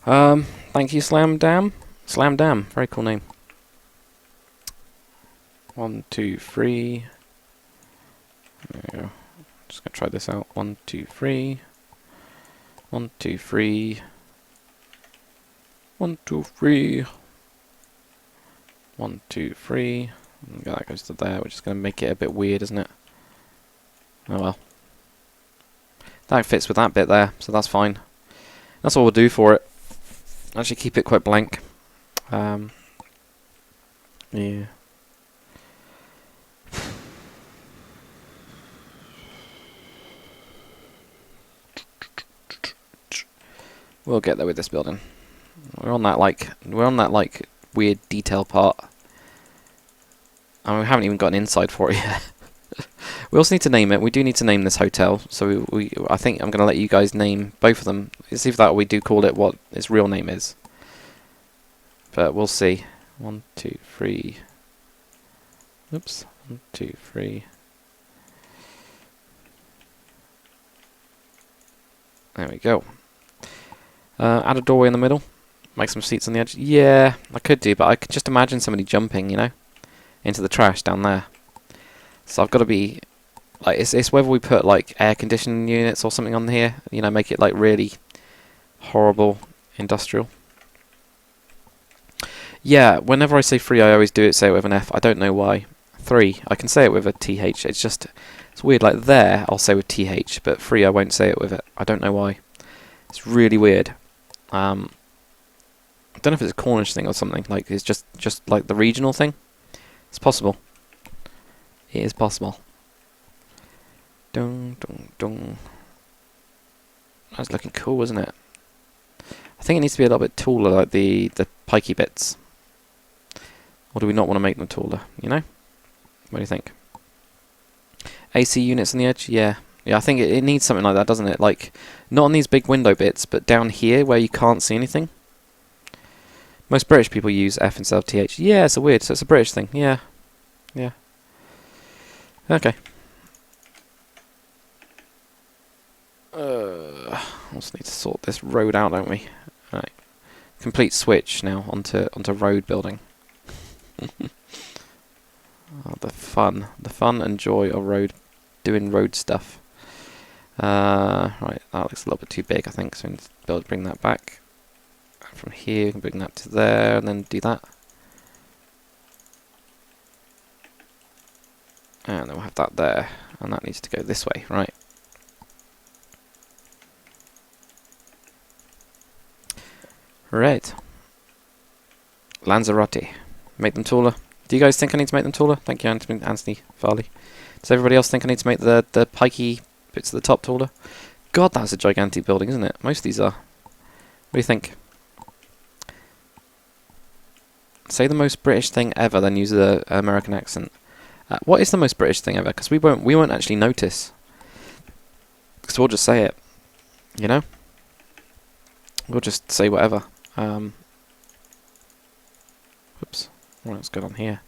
Thank you, Slam Dam. Slam Dam, very cool name. 1, 2, 3. There we go. Just gonna try this out. 1, 2, 3. 1, 2, 3. 1, 2, 3. 1, 2, 3. That goes to there, which is going to make it a bit weird, isn't it? Oh well. That fits with that bit there, so that's fine. That's all we'll do for it. Actually keep it quite blank. Yeah. We'll get there with this building. We're on that like weird detail part. And we haven't even got an inside for it yet. We also need to name it. We do need to name this hotel. So I think I'm going to let you guys name both of them. See if that we do call it what its real name is. But we'll see. 1, 2, 3. Oops. 1, 2, 3. There we go. Add a doorway in the middle. Make some seats on the edge. Yeah, I could do, but I could just imagine somebody jumping, you know, into the trash down there. So I've got to be like, it's whether we put like air conditioning units or something on here, you know, make it like really horrible industrial. Yeah, whenever I say 3, I always say it with an F. I don't know why. 3, I can say it with a TH. It's just, it's weird. Like there, I'll say with TH, but 3, I won't say it with it. I don't know why. It's really weird. I don't know if it's a Cornish thing or something. Like it's just like the regional thing. It's possible. It is possible. Dung dung dung. That's looking cool, isn't it? I think it needs to be a little bit taller, like the pikey bits. Or do we not want to make them taller? You know? What do you think? AC units on the edge? Yeah. Yeah, I think it needs something like that, doesn't it? Like, not on these big window bits, but down here where you can't see anything. Most British people use F instead of TH. Yeah, it's a weird, so it's a British thing. Yeah. Yeah. Okay. Also need to sort this road out, don't we? Right. Complete switch now onto road building. Oh, the fun and joy of doing road stuff. Right, that looks a little bit too big, I think, so we need to be able to bring that back. From here, we can bring that to there, and then do that. And then we'll have that there, and that needs to go this way, right? Right. Lanzarote. Make them taller. Do you guys think I need to make them taller? Thank you, Anthony Farley. Does everybody else think I need to make the pikey bits at the top taller? God, that's a gigantic building, isn't it? Most of these are. What do you think? Say the most British thing ever, then use the American accent. What is the most British thing ever? Because we won't actually notice. Because we'll just say it. You know? We'll just say whatever. Whoops. What's going on here?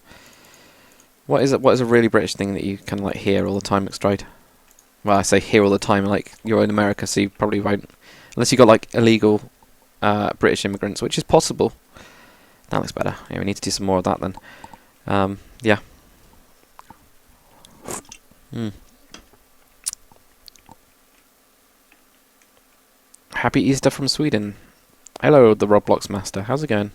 What is a really British thing that you kind of like hear all the time at Stride? Well, I say hear all the time, like you're in America, so you probably won't, unless you got like illegal British immigrants, which is possible. That looks better. Yeah, we need to do some more of that then. Yeah. Happy Easter from Sweden. Hello, the Roblox master. How's it going?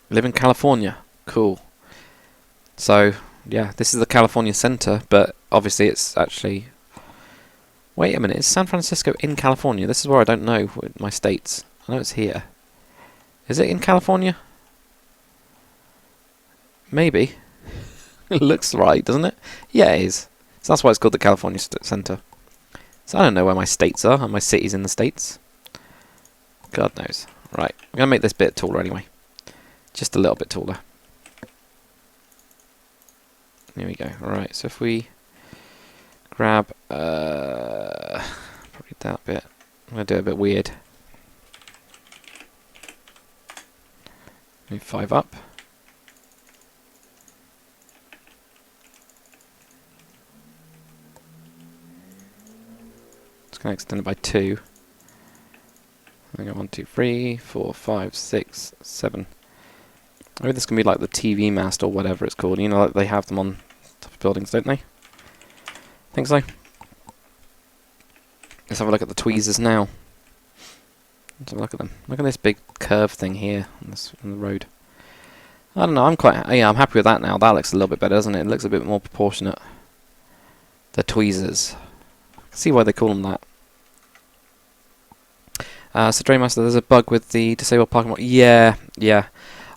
Live in California. Cool. So, yeah, this is the California Center, but obviously it's actually... Wait a minute, is San Francisco in California? This is where I don't know my states. I know it's here. Is it in California? Maybe. It looks right, doesn't it? Yeah, it is. So that's why it's called the California Center. So I don't know where my states are, and my cities in the states. God knows. Right, I'm going to make this bit taller anyway. Just a little bit taller. There we go. Alright, so if we grab probably that bit. I'm going to do it a bit weird. Move 5 up. It's going to extend it by 2. I go 1, 2, 3, 4, 5, 6, 7. Maybe this can be like the TV mast or whatever it's called. You know, like they have them on top of buildings, don't they? Think so. Let's have a look at the tweezers now. Let's have a look at them. Look at this big curve thing here on the road. I don't know. I'm happy with that now. That looks a little bit better, doesn't it? It looks a bit more proportionate. The tweezers. I can see why they call them that. So Draymaster, there's a bug with the disabled parking lot. Yeah.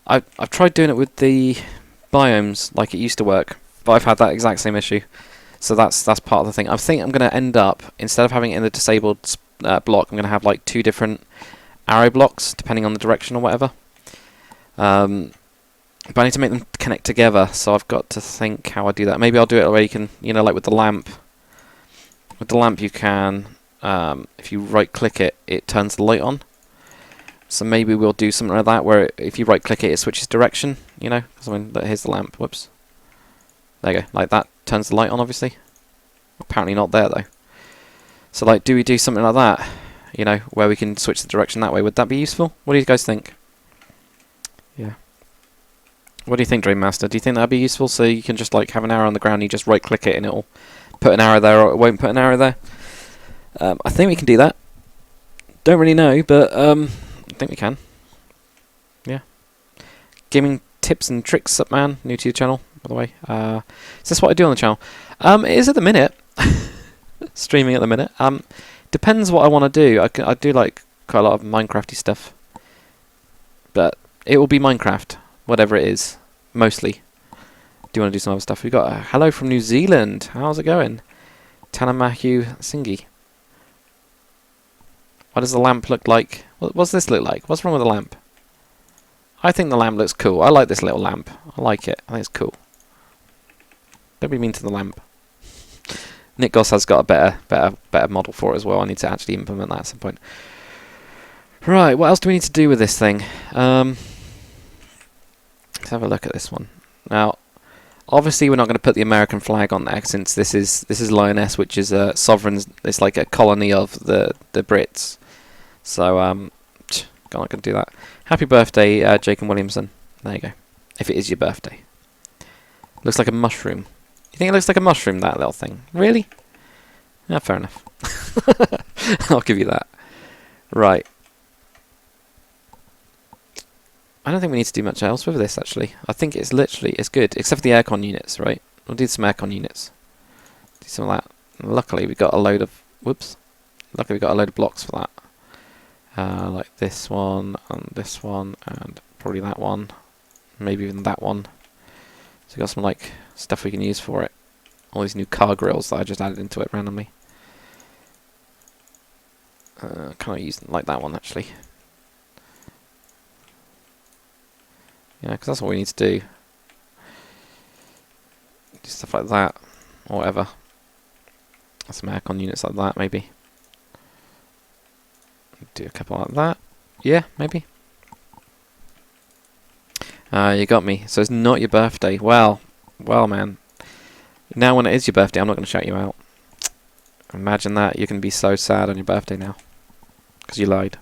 I've tried doing it with the biomes like it used to work, but I've had that exact same issue. So that's part of the thing. I think I'm going to end up, instead of having it in the disabled block, I'm going to have like 2 different arrow blocks, depending on the direction or whatever. But I need to make them connect together, so I've got to think how I do that. Maybe I'll do it where you can, you know, like with the lamp. With the lamp you can, if you right-click it, it turns the light on. So maybe we'll do something like that, where if you right-click it, it switches direction, you know? Because I mean, here's the lamp, whoops. There you go, like that turns the light on, obviously. Apparently not there, though. So, like, do we do something like that? You know, where we can switch the direction that way? Would that be useful? What do you guys think? Yeah. What do you think, Dream Master? Do you think that'd be useful? So you can just, like, have an arrow on the ground, you just right-click it, and it'll put an arrow there, or it won't put an arrow there? I think we can do that. Don't really know, but, I think we can. Yeah. Gaming tips and tricks up, man. New to your channel, by the way. Is this what I do on the channel? It is at the minute. Streaming at the minute. Depends what I want to do. I do like quite a lot of Minecrafty stuff. But it will be Minecraft, whatever it is, mostly. Do you want to do some other stuff? We've got a hello from New Zealand. How's it going? Tanamahu Singi. What does the lamp look like? What's this look like? What's wrong with the lamp? I think the lamp looks cool. I like this little lamp. I like it. I think it's cool. Don't be mean to the lamp. Nick Goss has got a better model for it as well. I need to actually implement that at some point. Right, what else do we need to do with this thing? Let's have a look at this one. Now, obviously we're not going to put the American flag on there, since this is Lioness, which is a sovereign. It's like a colony of the Brits. So I'm not going to do that. Happy birthday, Jacob Williamson. There you go. If it is your birthday. Looks like a mushroom. You think it looks like a mushroom, that little thing? Really? Yeah, fair enough. I'll give you that. Right. I don't think we need to do much else with this, actually. I think it's literally, it's good, except for the aircon units, right? We'll do some aircon units. Do some of that. Luckily, we got a load of, whoops. Luckily, we got a load of blocks for that. Like this one, and probably that one. Maybe even that one. So we got some, like, stuff we can use for it. All these new car grills that I just added into it randomly. Can I use like that one, actually? Yeah, because that's what we need to do. Do stuff like that, or whatever. Some aircon units like that, maybe. Do a couple like that. Yeah, maybe. You got me. So it's not your birthday. Well, man. Now when it is your birthday, I'm not going to shout you out. Imagine that. You're going to be so sad on your birthday now. Because you lied.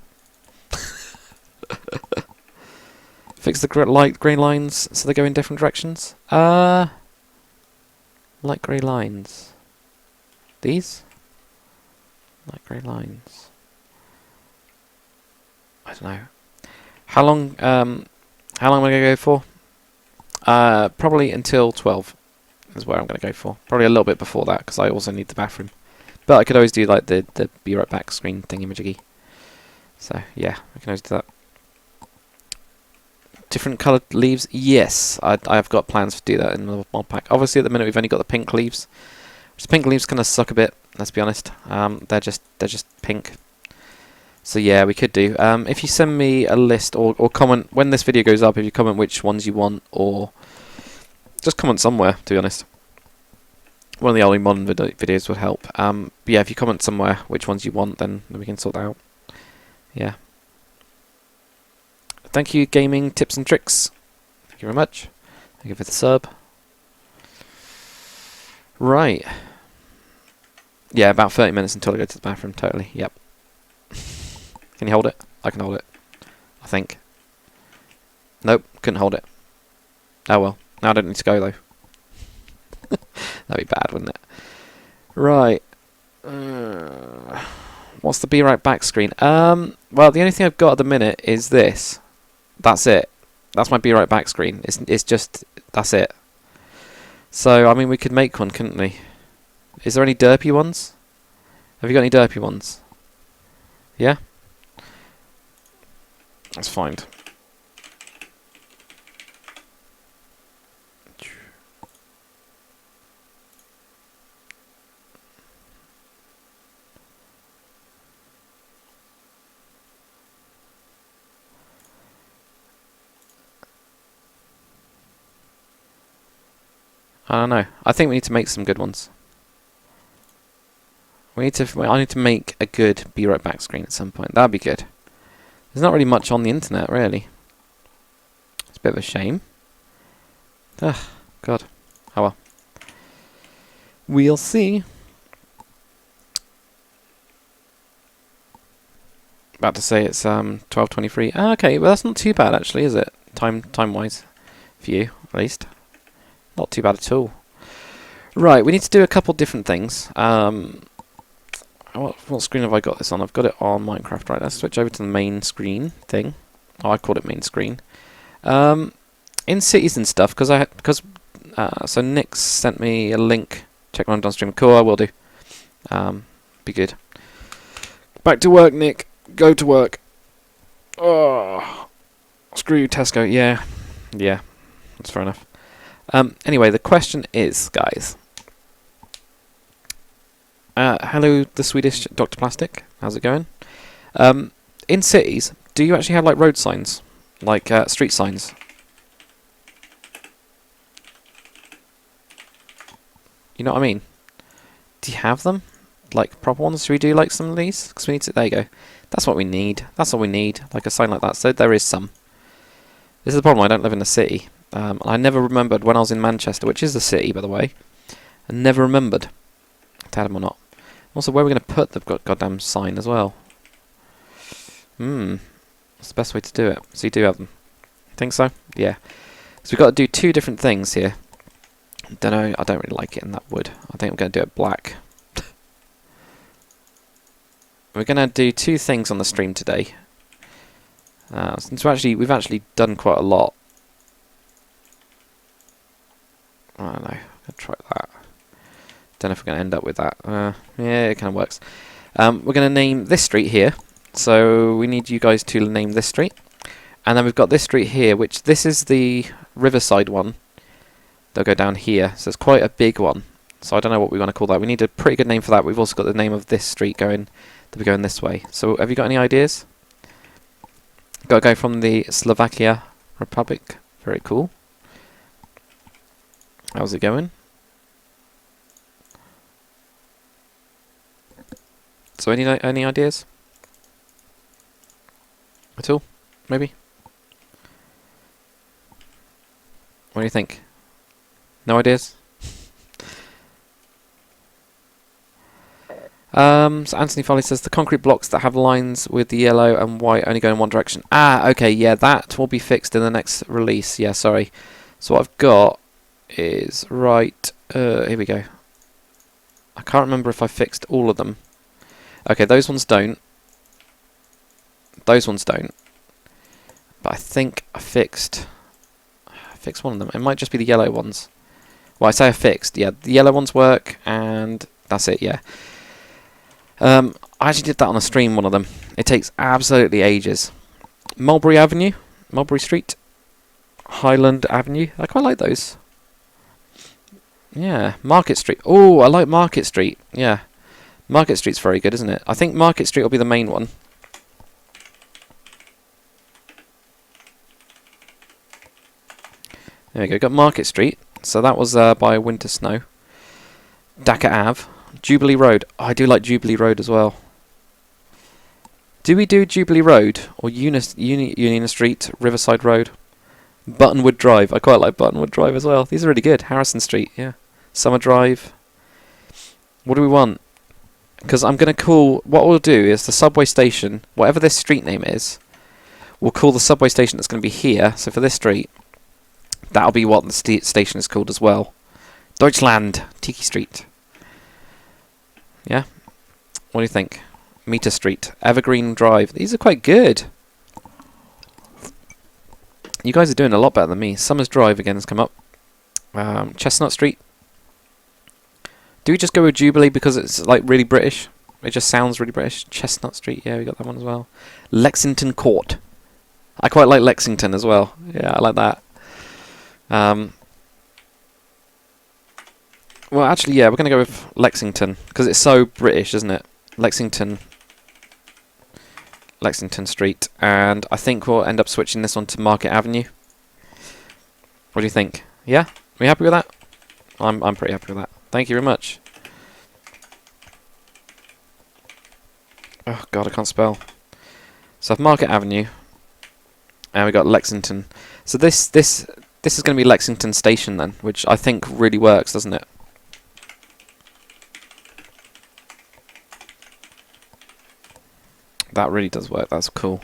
Fix the light grey lines so they go in different directions. Light grey lines. These? Light grey lines. I don't know. How long am I going to go for? Probably until 12 is where I'm going to go for. Probably a little bit before that because I also need the bathroom. But I could always do like the be right back screen thingy-majiggy. So yeah, I can always do that. Different coloured leaves? Yes, I've got plans to do that in the mod pack. Obviously at the minute we've only got the pink leaves. Which pink leaves kind of suck a bit, let's be honest. They're just pink. So yeah, we could do. If you send me a list or comment when this video goes up, if you comment which ones you want, or just comment somewhere, to be honest. One of the only modern videos would help. But yeah, if you comment somewhere which ones you want, then we can sort that out. Yeah. Thank you, Gaming Tips and Tricks. Thank you very much. Thank you for the sub. Right. Yeah, about 30 minutes until I go to the bathroom, totally. Yep. Can you hold it? I can hold it. I think. Nope, couldn't hold it. Oh well. Now I don't need to go, though. That'd be bad, wouldn't it? Right. What's the be right back screen? Well, the only thing I've got at the minute is this. That's it. That's my be right back screen. It's just, that's it. So, I mean, we could make one, couldn't we? Is there any derpy ones? Have you got any derpy ones? Yeah? That's fine. I don't know. I think we need to make some good ones. I need to make a good be right back screen at some point. That'd be good. There's not really much on the internet, really. It's a bit of a shame. Ugh, God. Oh well. We'll see. About to say it's 12:23. Ah, okay, well that's not too bad actually, is it? Time-wise, for you at least. Not too bad at all. Right, we need to do a couple different things. What screen have I got this on? I've got it on Minecraft. Right, let's switch over to the main screen thing. Oh, I called it main screen. In cities and stuff, so Nick sent me a link. Check my downstream. Cool, I will do. Be good. Back to work, Nick. Go to work. Oh, screw you, Tesco. Yeah, that's fair enough. Anyway, the question is, guys. Hello, the Swedish Dr. Plastic. How's it going? In cities, do you actually have like road signs, like street signs? You know what I mean? Do you have them, like proper ones? Should we do like some of these? Because we need to. There you go. That's what we need. That's all we need. Like a sign like that. So there is some. This is the problem. I don't live in a city. I never remembered when I was in Manchester, which is the city, by the way. I never remembered to add them or not. Also, where are we going to put the goddamn sign as well? What's the best way to do it? So you do have them. Think so? Yeah. So we've got to do two different things here. Don't know. I don't really like it in that wood. I think I'm going to do it black. We're going to do two things on the stream today. Since we've actually done quite a lot. I don't know. I'll try that. Don't know if we're going to end up with that. Yeah, it kind of works. We're going to name this street here. So we need you guys to name this street. And then we've got this street here, which this is the Riverside one. They'll go down here. So it's quite a big one. So I don't know what we want to call that. We need a pretty good name for that. We've also got the name of this street going this way. So have you got any ideas? Got to go from the Slovakia Republic. Very cool. How's it going? So any ideas? At all? Maybe? What do you think? No ideas? So Anthony Foley says the concrete blocks that have lines with the yellow and white only go in one direction. Ah, okay, yeah, that will be fixed in the next release. Yeah, sorry. So what I've got is here we go. I can't remember if I fixed all of them. Okay, those ones don't. Those ones don't. But I think I fixed one of them. It might just be the yellow ones. Well, I say I fixed. Yeah, the yellow ones work, and that's it. Yeah. I actually did that on a stream. One of them. It takes absolutely ages. Mulberry Avenue, Mulberry Street, Highland Avenue. I quite like those. Yeah, Market Street. Oh, I like Market Street. Yeah, Market Street's very good, isn't it? I think Market Street will be the main one. There we go. Got Market Street. So that was by Winter Snow. Dhaka Ave. Jubilee Road. Oh, I do like Jubilee Road as well. Do we do Jubilee Road or Union Street, Riverside Road? Buttonwood Drive. I quite like Buttonwood Drive as well. These are really good. Harrison Street, yeah. Summer Drive. What do we want? Because I'm going to call... What we'll do is the subway station, whatever this street name is, we'll call the subway station that's going to be here. So for this street, that'll be what the station is called as well. Deutschland. Tiki Street. Yeah? What do you think? Meter Street. Evergreen Drive. These are quite good. You guys are doing a lot better than me. Summers Drive again has come up. Chestnut Street. Do we just go with Jubilee because it's like really British? It just sounds really British. Chestnut Street. Yeah, we got that one as well. Lexington Court. I quite like Lexington as well. Yeah, I like that. Well, actually, yeah, we're going to go with Lexington because it's so British, isn't it? Lexington Street, and I think we'll end up switching this one to Market Avenue. What do you think? Yeah? Are we happy with that? I'm pretty happy with that. Thank you very much. Oh god, I can't spell. So I've Market Avenue, and we got Lexington. So this is going to be Lexington Station then, which I think really works, doesn't it? That really does work. That's cool.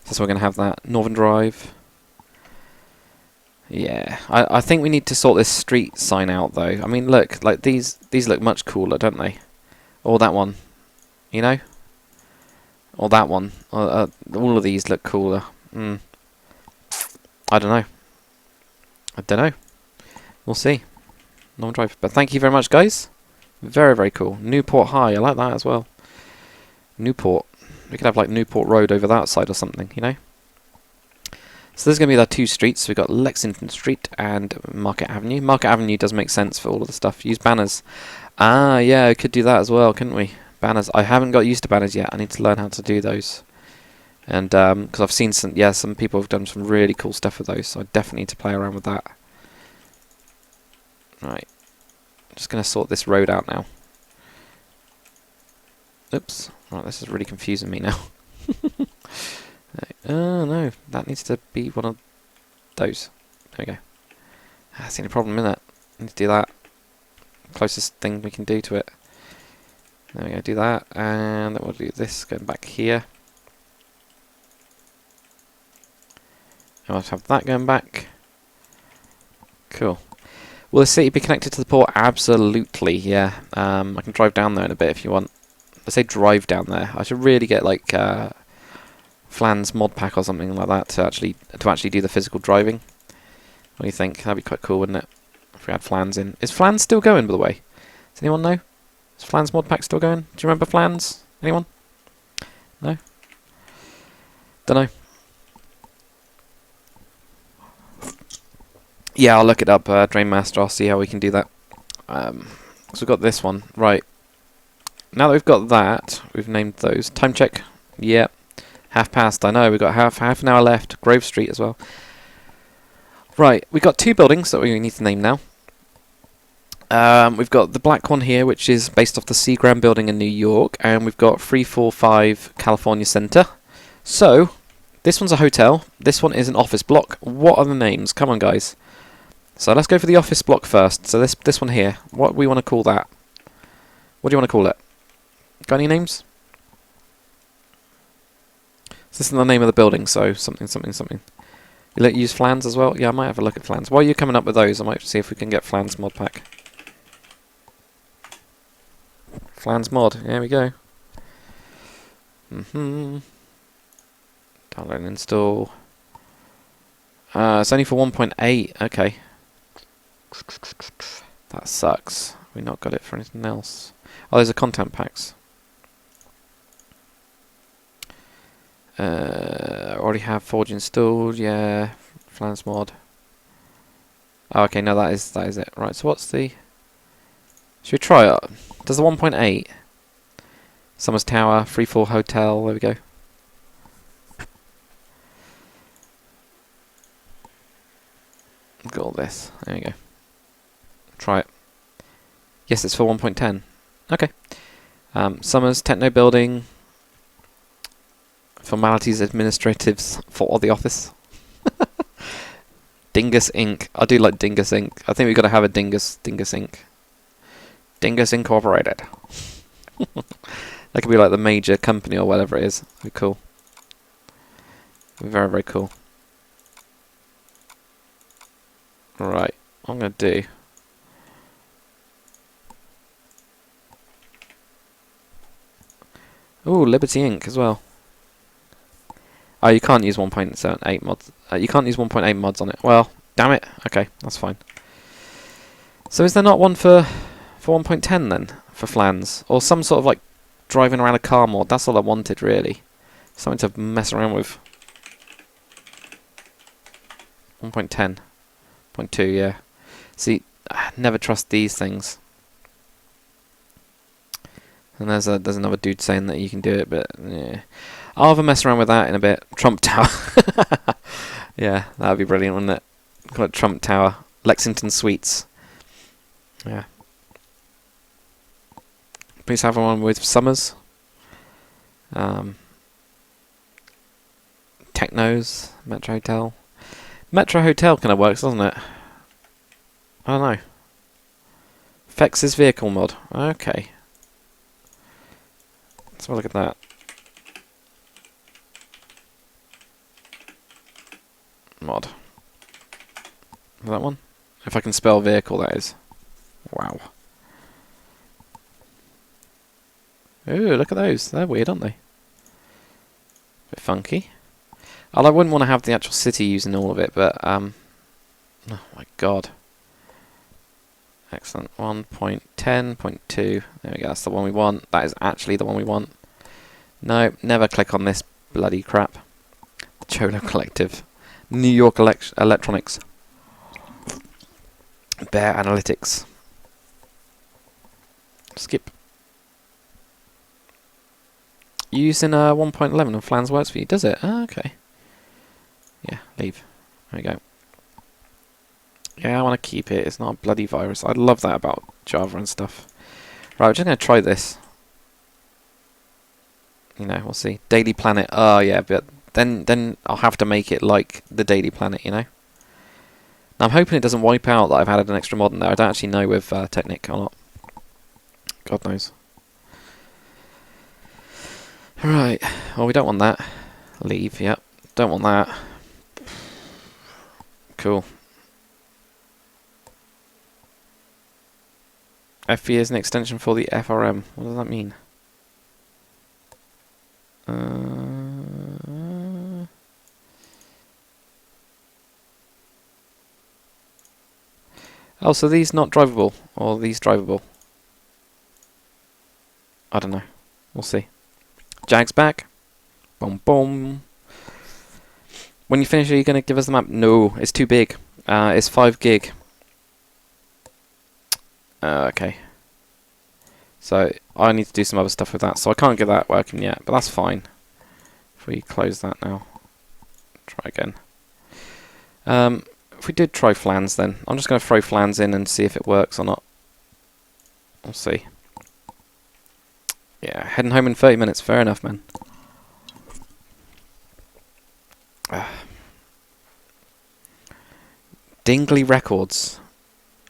So we're going to have that. Northern Drive. Yeah. I think we need to sort this street sign out, though. I mean, look. Like, these look much cooler, don't they? Or that one. You know? Or that one. All of these look cooler. I don't know. We'll see. Northern Drive. But thank you very much, guys. Very, very cool. Newport High. I like that as well. Newport. We could have like Newport Road over that side or something, you know? So there's going to be the two streets. We've got Lexington Street and Market Avenue. Market Avenue does make sense for all of the stuff. Use banners. Ah, yeah, we could do that as well, couldn't we? Banners. I haven't got used to banners yet. I need to learn how to do those. And because I've seen some people have done some really cool stuff with those, so I definitely need to play around with that. Right. Just going to sort this road out now. Oops. Right, this is really confusing me now. Oh no, that needs to be one of those. There we go. That's the only problem, isn't it? I need to do that. Closest thing we can do to it. There we go, do that. And then we'll do this going back here. And we'll have that going back. Cool. Will the city be connected to the port? Absolutely, yeah. I can drive down there in a bit if you want. I say drive down there. I should really get like Flans mod pack or something like that to actually do the physical driving. What do you think? That'd be quite cool, wouldn't it? If we had Flans in. Is Flans still going, by the way? Does anyone know? Is Flans mod pack still going? Do you remember Flans? Anyone? No? Dunno. Yeah, I'll look it up, Drain Master. I'll see how we can do that. So we've got this one. Right. Now that we've got that, we've named those. Time check. Yep. 1:30. I know, we've got half an hour left. Grove Street as well. Right, we've got 2 buildings that we need to name now. We've got the black one here, which is based off the Seagram building in New York, and we've got 345 California Center. So, this one's a hotel. This one is an office block. What are the names? Come on, guys. So let's go for the office block first. So this one here. What do we want to call that? What do you want to call it? Got any names? So this is the name of the building. So something, something, something. You let use Flans as well? Yeah, I might have a look at Flans. While you're coming up with those, I might see if we can get Flans mod pack. Flans mod. There we go. Download and install. It's only for 1.8. Okay. That sucks. We've not got it for anything else. Oh, there's a content packs. Already have Forge installed. Yeah, Flans mod. Oh, okay, no, that is it. Right. So what's the? Should we try it? Does the 1.8? Summers Tower, 3-4 Hotel. There we go. Got all this. There we go. Try it. Yes, it's for 1.10. Okay. Summers, Techno Building. Formalities, administratives for the office. Dingus Inc. I do like Dingus Inc. I think we've got to have a Dingus Inc. Dingus Incorporated. That could be like the major company or whatever it is. That'd be cool. Very, very cool. Right, what I'm going to do. Ooh, Liberty Inc. as well. Oh, you can't use 1.78 mods. You can't use 1.8 mods on it. Well, damn it. Okay, that's fine. So is there not one for 1.10 then? For Flans? Or some sort of like driving around a car mod? That's all I wanted, really. Something to mess around with. 1.10. 0.2, yeah. See, I never trust these things. And there's another dude saying that you can do it, but yeah. I'll have a mess around with that in a bit. Trump Tower. Yeah, that would be brilliant, wouldn't it? Call it Trump Tower. Lexington Suites. Yeah. Please have one with Summers. Technos. Metro Hotel. Metro Hotel kind of works, doesn't it? I don't know. Fex's vehicle mod. Okay. Let's have a look at that. Mod. That one? If I can spell vehicle, that is. Wow. Ooh, look at those. They're weird, aren't they? Bit funky. I wouldn't want to have the actual city using all of it, but oh my god. Excellent. 1.10.2. There we go. That's the one we want. That is actually the one we want. No, never click on this bloody crap. Cholo Collective. New York Electronics. Bear Analytics. Skip. Using 1.11 and Flans works for you, does it? Oh, okay. Yeah, leave. There we go. Yeah, I want to keep it. It's not a bloody virus. I love that about Java and stuff. Right, we're just going to try this. You know, we'll see. Daily Planet. Oh, yeah, but then I'll have to make it like the Daily Planet, you know? Now, I'm hoping it doesn't wipe out that I've added an extra mod in there. I don't actually know with Technic or not. God knows. Right. Well, we don't want that. Leave, yep. Don't want that. Cool. FE is an extension for the FRM. What does that mean? Oh, so these not drivable, or these drivable? I don't know. We'll see. Jag's back. Boom, boom. When you finish, are you going to give us the map? No, it's too big. It's 5 gig. Okay. So I need to do some other stuff with that, so I can't get that working yet, but that's fine. If we close that now, try again. If we did try flans, then I'm just going to throw flans in and see if it works or not. We'll see. Yeah, heading home in 30 minutes. Fair enough, man. Dingley Records.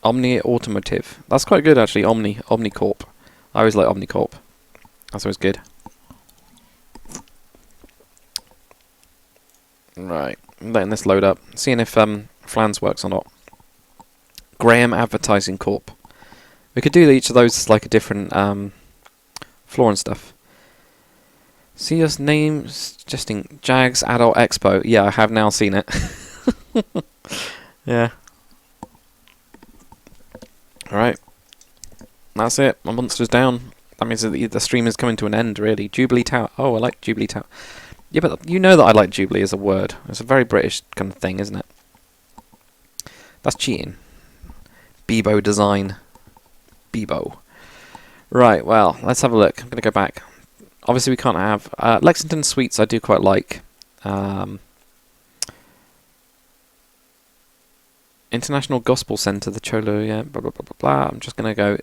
Omni Automotive. That's quite good, actually. Omnicorp. I always like Omnicorp. That's always good. Right. I'm letting this load up. Seeing if flans works or not. Graham Advertising Corp. We could do each of those as like a different floor and stuff. See your name suggesting Jags Adult Expo. Yeah, I have now seen it. Yeah. Alright. That's it. My monster's down. That means that the stream is coming to an end, really. Jubilee Tower. Oh, I like Jubilee Tower. Yeah, but you know that I like Jubilee as a word. It's a very British kind of thing, isn't it? That's cheating. Bebo design. Bebo. Right, well, let's have a look. I'm going to go back. Obviously, we can't have... Lexington Suites I do quite like. International Gospel Centre, the Cholo, yeah, blah, blah, blah, blah, blah. I'm just going to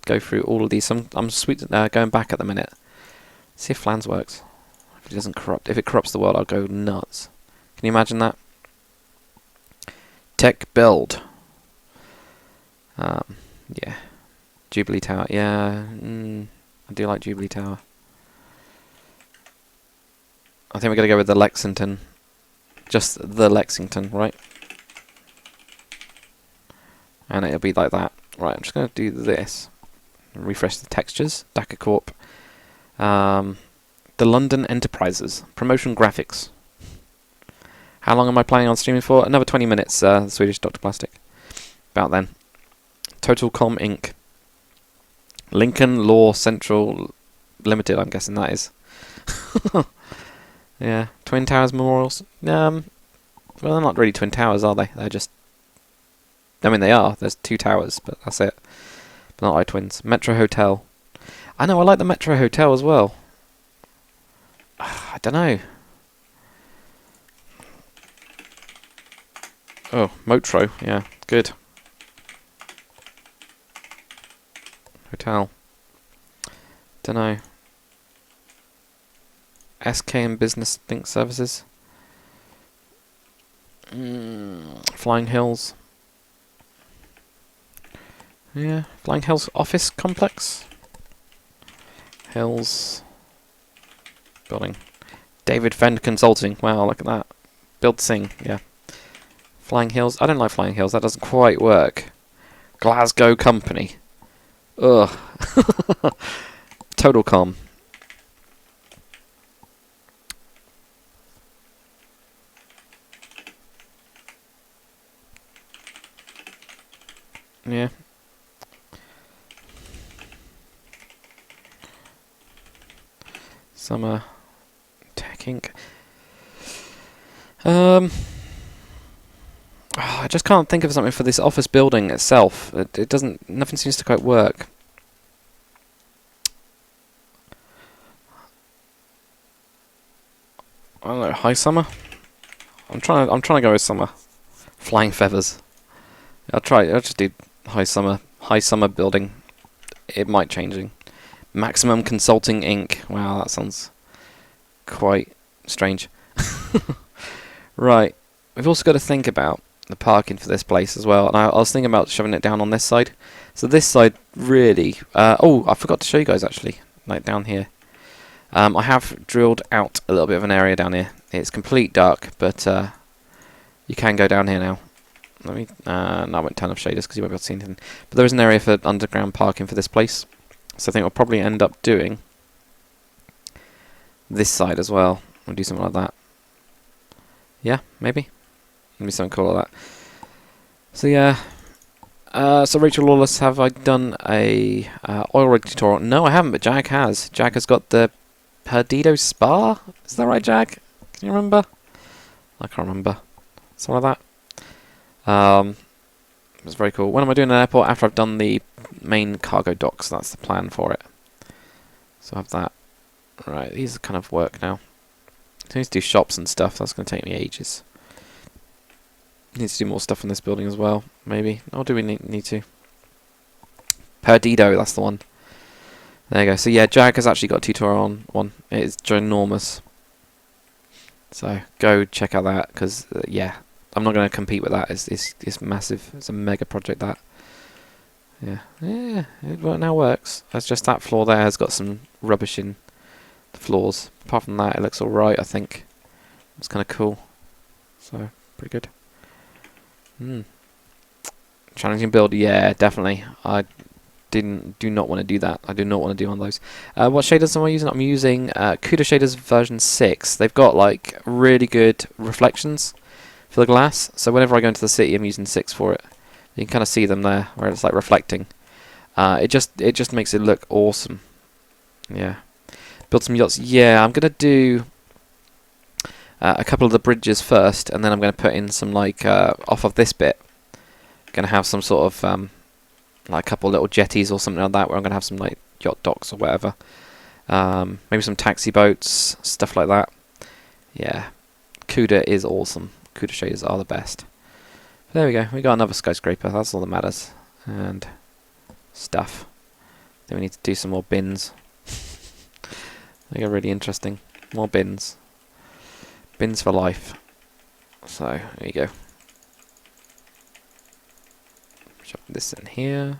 go through all of these. I'm going back at the minute. See if flans works. If it doesn't corrupt. If it corrupts the world, I'll go nuts. Can you imagine that? Tech build. Yeah. Jubilee Tower. Yeah, I do like Jubilee Tower. I think we're going to go with the Lexington. Just the Lexington, right? And it'll be like that. Right, I'm just going to do this. Refresh the textures. DACA Corp. The London Enterprises. Promotion graphics. How long am I planning on streaming for? Another 20 minutes, the Swedish Dr. Plastic. About then. Total Com Inc. Lincoln Law Central Limited, I'm guessing that is. Yeah. Twin Towers Memorials. Well, they're not really Twin Towers, are they? They're just... I mean, they are. There's 2 towers, but that's it. But not like twins. Metro Hotel. I know, I like the Metro Hotel as well. I don't know. Oh, Motro. Yeah, good. Hotel. Don't know. SK and Business Think Services. Flying Hills. Yeah, Flying Hills Office Complex. Hills. Building. David Fend Consulting. Wow, look at that. Build Sing, yeah. Flying Hills. I don't like Flying Hills. That doesn't quite work. Glasgow Company. Ugh. Total Com. Yeah. Summer Tech Inc. I just can't think of something for this office building itself. It doesn't. Nothing seems to quite work. I don't know. High Summer. I'm trying to go with Summer. Flying Feathers. I'll just do High Summer. High Summer building. It might changing. Maximum Consulting Inc. Wow, that sounds quite strange. Right. We've also got to think about the parking for this place as well. And I was thinking about shoving it down on this side. So this side really... oh, I forgot to show you guys actually. Like down here. I have drilled out a little bit of an area down here. It's complete dark, but you can go down here now. Let me... no, I won't turn off shaders because you won't be able to see anything. But there is an area for underground parking for this place. So I think we'll probably end up doing this side as well. We'll do something like that. Yeah, maybe. Maybe something cool like that. So yeah. So Rachel Lawless, have I done a oil rig tutorial? No, I haven't, but Jag has. Jag has got the Perdido Spa. Is that right, Jag? Can you remember? I can't remember. Something like that. It was very cool. When am I doing an airport? After I've done the main cargo docks. That's the plan for it. So I have that. Right, these kind of work now. I need to do shops and stuff. That's going to take me ages. Need to do more stuff in this building as well, maybe. Or do we need to? Perdido, that's the one. There you go. So yeah, Jag has actually got a tutorial on one. It is ginormous. So go check out that, because yeah, I'm not going to compete with that. It's massive. It's a mega project, that. Yeah, it now works. That's just that floor there has got some rubbish in the floors. Apart from that, it looks alright, I think. It's kind of cool. So, pretty good. Challenging build, yeah, definitely. I do not want to do that. I do not want to do one of those. What shaders am I using? I'm using CUDA shaders version 6. They've got like really good reflections for the glass. So whenever I go into the city, I'm using 6 for it. You can kind of see them there, where it's like reflecting. It just makes it look awesome. Yeah. Build some yachts. Yeah, I'm gonna do a couple of the bridges first, and then I'm going to put in some like off of this bit. Going to have some sort of like a couple little jetties or something like that, where I'm going to have some like yacht docks or whatever. Maybe some taxi boats, stuff like that. Yeah, CUDA is awesome. CUDA shaders are the best. There we go. We got another skyscraper. That's all that matters. And stuff. Then we need to do some more bins. They get really interesting. More bins. Bins for life. So, there you go. Shove this in here.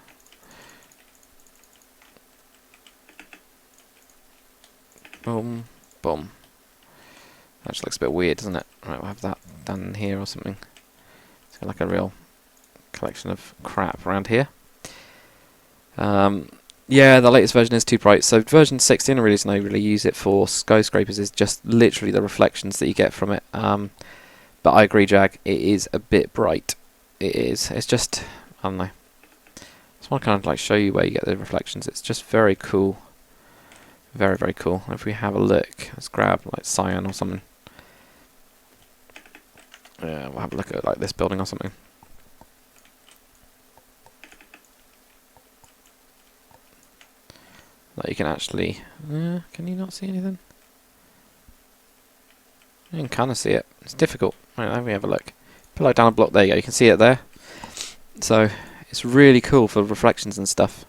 Boom, boom. That just looks a bit weird, doesn't it? Right, we'll have that down in here or something. It's got like a real collection of crap around here. Yeah, the latest version is too bright. So version 6, the only reason I really use it for skyscrapers is just literally the reflections that you get from it. But I agree, Jag, it is a bit bright. It is. It's just, I don't know. I just want to kind of like show you where you get the reflections. It's just very cool. Very, very cool. If we have a look, let's grab like cyan or something. Yeah, we'll have a look at like this building or something. That you can actually... can you not see anything? You can kind of see it. It's difficult. Right, let me have a look. Put like down a block. There you go. You can see it there. So it's really cool for reflections and stuff.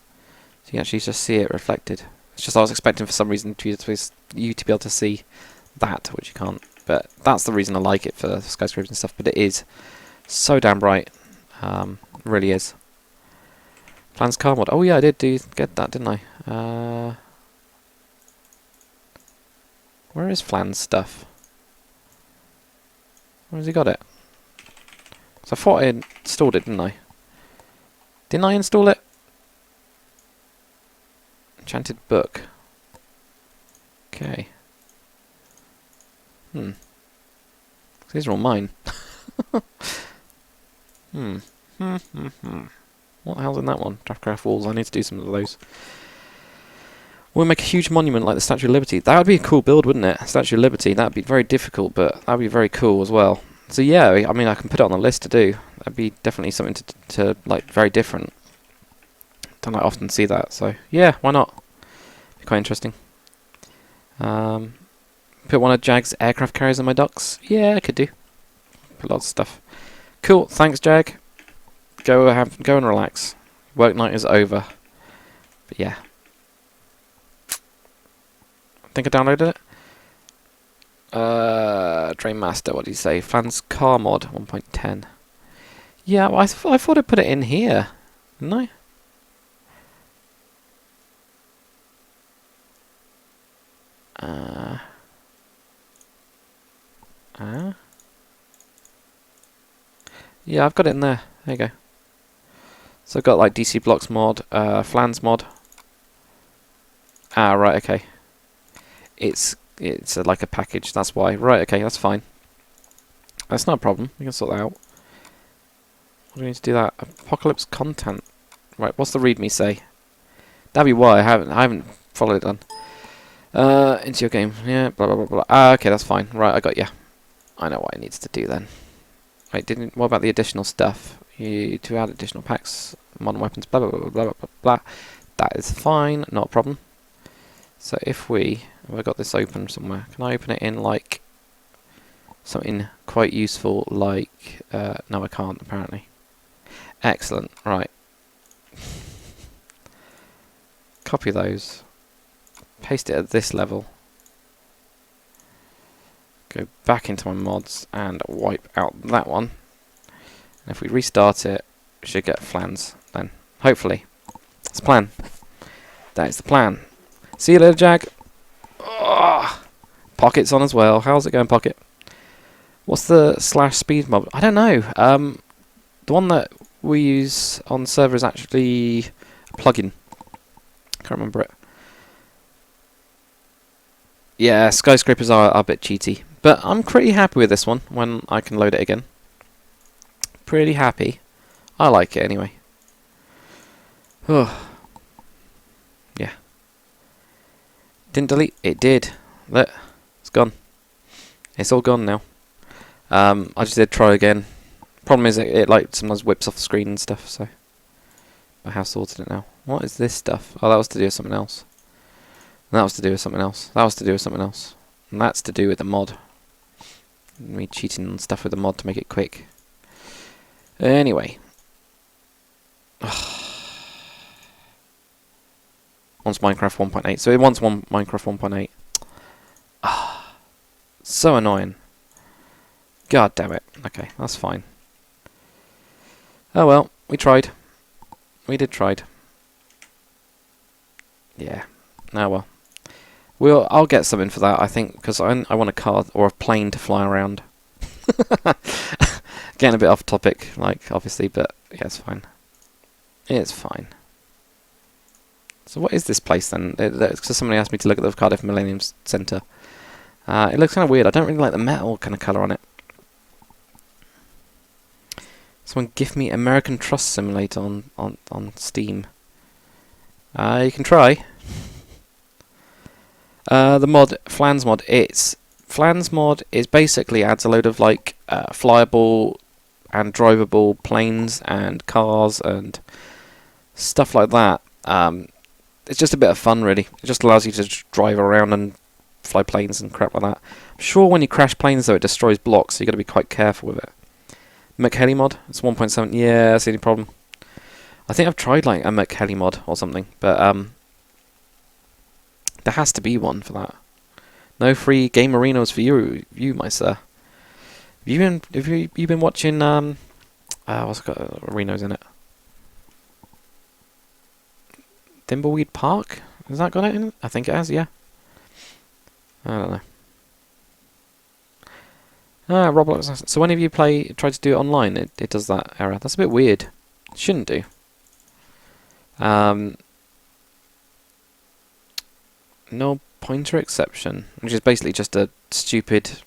So you can actually just see it reflected. It's just I was expecting for some reason you to be able to see that, which you can't. But that's the reason I like it for skyscrapers and stuff. But it is so damn bright. Really is. Plans car mod. Oh yeah, I did get that, didn't I? Where is Flan's stuff? Where has he got it? So I thought I installed it, didn't I? Didn't I install it? Enchanted book. Okay. These are all mine. What the hell's in that one? Draftcraft walls. I need to do some of those. We'll make a huge monument like the Statue of Liberty. That would be a cool build, wouldn't it? Statue of Liberty. That'd be very difficult, but that'd be very cool as well. So yeah, I mean, I can put it on the list to do. That'd be definitely something to like very different. Don't I often see that? So yeah, why not? Be quite interesting. Put one of Jag's aircraft carriers in my docks. Yeah, I could do. Put lots of stuff. Cool. Thanks, Jag. Go and relax. Work night is over. But yeah. I think I downloaded it. Drain Master, what did you say? Fans car mod 1.10. Yeah, well, I thought I put it in here, didn't I? Yeah, I've got it in there. There you go. So I've got like DC Blocks mod, Flans mod. Ah, right, okay. It's it's like a package. That's why. Right. Okay. That's fine. That's not a problem. We can sort that out. What do we need to do that? Apocalypse content. Right. What's the README say? That'd be why I haven't followed it on. Into your game. Yeah. Blah blah blah blah. Ah. Okay. That's fine. Right. I got you. I know what I needs to do then. Wait. What about the additional stuff? To add additional packs, modern weapons. Blah blah blah blah blah blah blah. That is fine. Not a problem. So if have I got this open somewhere? Can I open it in like something quite useful like, no I can't apparently. Excellent, right. Copy those. Paste it at this level. Go back into my mods and wipe out that one. And if we restart it, we should get flans then. Hopefully. That's the plan. That is the plan. See you later, Jag. Oh, Pocket's on as well. How's it going, Pocket? What's the /speed mob? I don't know. The one that we use on the server is actually a plugin. Can't remember it. Yeah, skyscrapers are a bit cheaty. But I'm pretty happy with this one when I can load it again. Pretty happy. I like it anyway. Oh. Yeah. Didn't delete? It did. Look. It's gone. It's all gone now. I just did try again. Problem is it like sometimes whips off the screen and stuff, so I have sorted it now. What is this stuff? Oh, that was to do with something else. And that was to do with something else. That was to do with something else. And that's to do with the mod. Me cheating on stuff with the mod to make it quick. Anyway. Wants Minecraft 1.8. So it wants Minecraft 1.8. So annoying. God damn it. Okay, that's fine. Oh well, we tried. We did tried. Yeah. Oh well. I'll get something for that, I think, because I want a car or a plane to fly around. Getting a bit off topic, like, obviously, but yeah, it's fine. It's fine. So what is this place then? Because somebody asked me to look at the Cardiff Millennium Centre. It looks kind of weird. I don't really like the metal kind of colour on it. Someone give me American Trust Simulator on Steam. You can try. The mod, Flans mod, Flans mod is basically adds a load of like flyable and drivable planes and cars and stuff like that. It's just a bit of fun, really. It just allows you to drive around and fly planes and crap like that. I'm sure when you crash planes, though, it destroys blocks, so you've got to be quite careful with it. McHeli mod, it's 1.7. Yeah, that's the only problem. I think I've tried like a McHeli mod or something, but there has to be one for that. No free game arenas for you, my sir. Have you been watching what's it got arenas in it? Thimbleweed Park? Has that got it in it? I think it has, yeah. I don't know. Roblox. So whenever you try to do it online, it does that error. That's a bit weird. It shouldn't do. No pointer exception, which is basically just a stupid...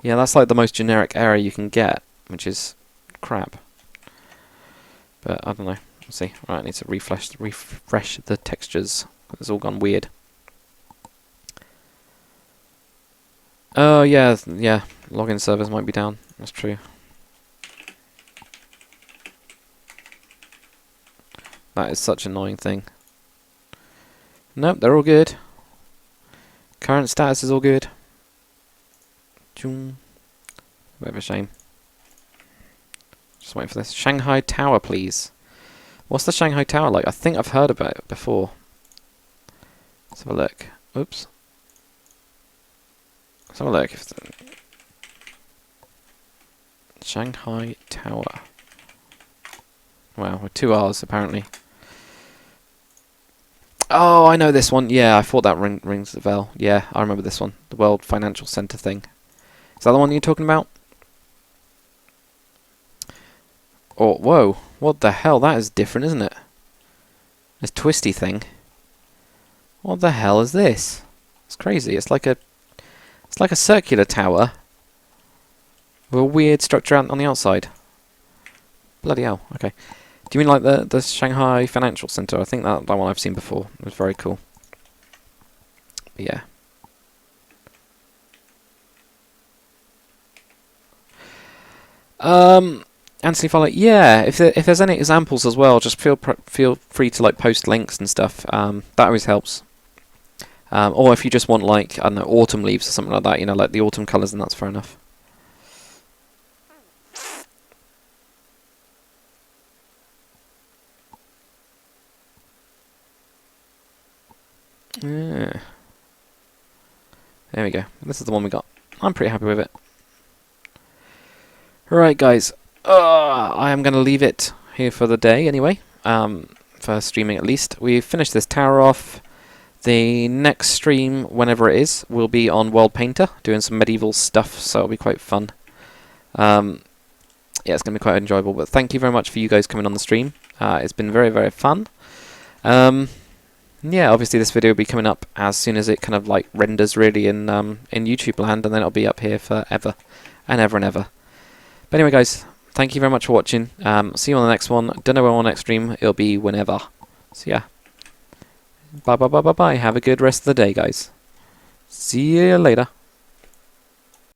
Yeah, that's like the most generic error you can get, which is crap. But I don't know. We'll see. Right, I need to refresh the textures. It's all gone weird. Oh, yeah. Login servers might be down. That's true. That is such an annoying thing. Nope, they're all good. Current status is all good. Bit of a shame. Just waiting for this. Shanghai Tower, please. What's the Shanghai Tower like? I think I've heard about it before. Let's have a look. Oops. Let's have a look. Shanghai Tower. Wow, with 2 R's apparently. Oh, I know this one. Yeah, I thought that rings the bell. Yeah, I remember this one. The World Financial Centre thing. Is that the one you're talking about? Oh, whoa. What the hell? That is different, isn't it? This twisty thing. What the hell is this? It's crazy. It's like a It's like a circular tower with a weird structure on the outside. Bloody hell, okay. Do you mean like the Shanghai Financial Center? I think that one I've seen before. It was very cool. But yeah. Anthony Follett, yeah. If there's any examples as well, just feel free to like post links and stuff. That always helps. Or if you just want like, I don't know, autumn leaves or something like that, you know, like the autumn colours, then that's fair enough. Yeah. There we go. This is the one we got. I'm pretty happy with it. Right, guys. I am going to leave it here for the day anyway. For streaming at least. We've finished this tower off. The next stream, whenever it is, will be on World Painter, doing some medieval stuff, so it'll be quite fun. Yeah, it's going to be quite enjoyable, but thank you very much for you guys coming on the stream. It's been very, very fun. Yeah, obviously this video will be coming up as soon as it kind of like renders really in YouTube land, and then it'll be up here forever and ever and ever. But anyway, guys, thank you very much for watching. See you on the next one. Don't know when on next stream. It'll be whenever. So yeah. Bye bye bye bye bye. Have a good rest of the day, guys. See you later.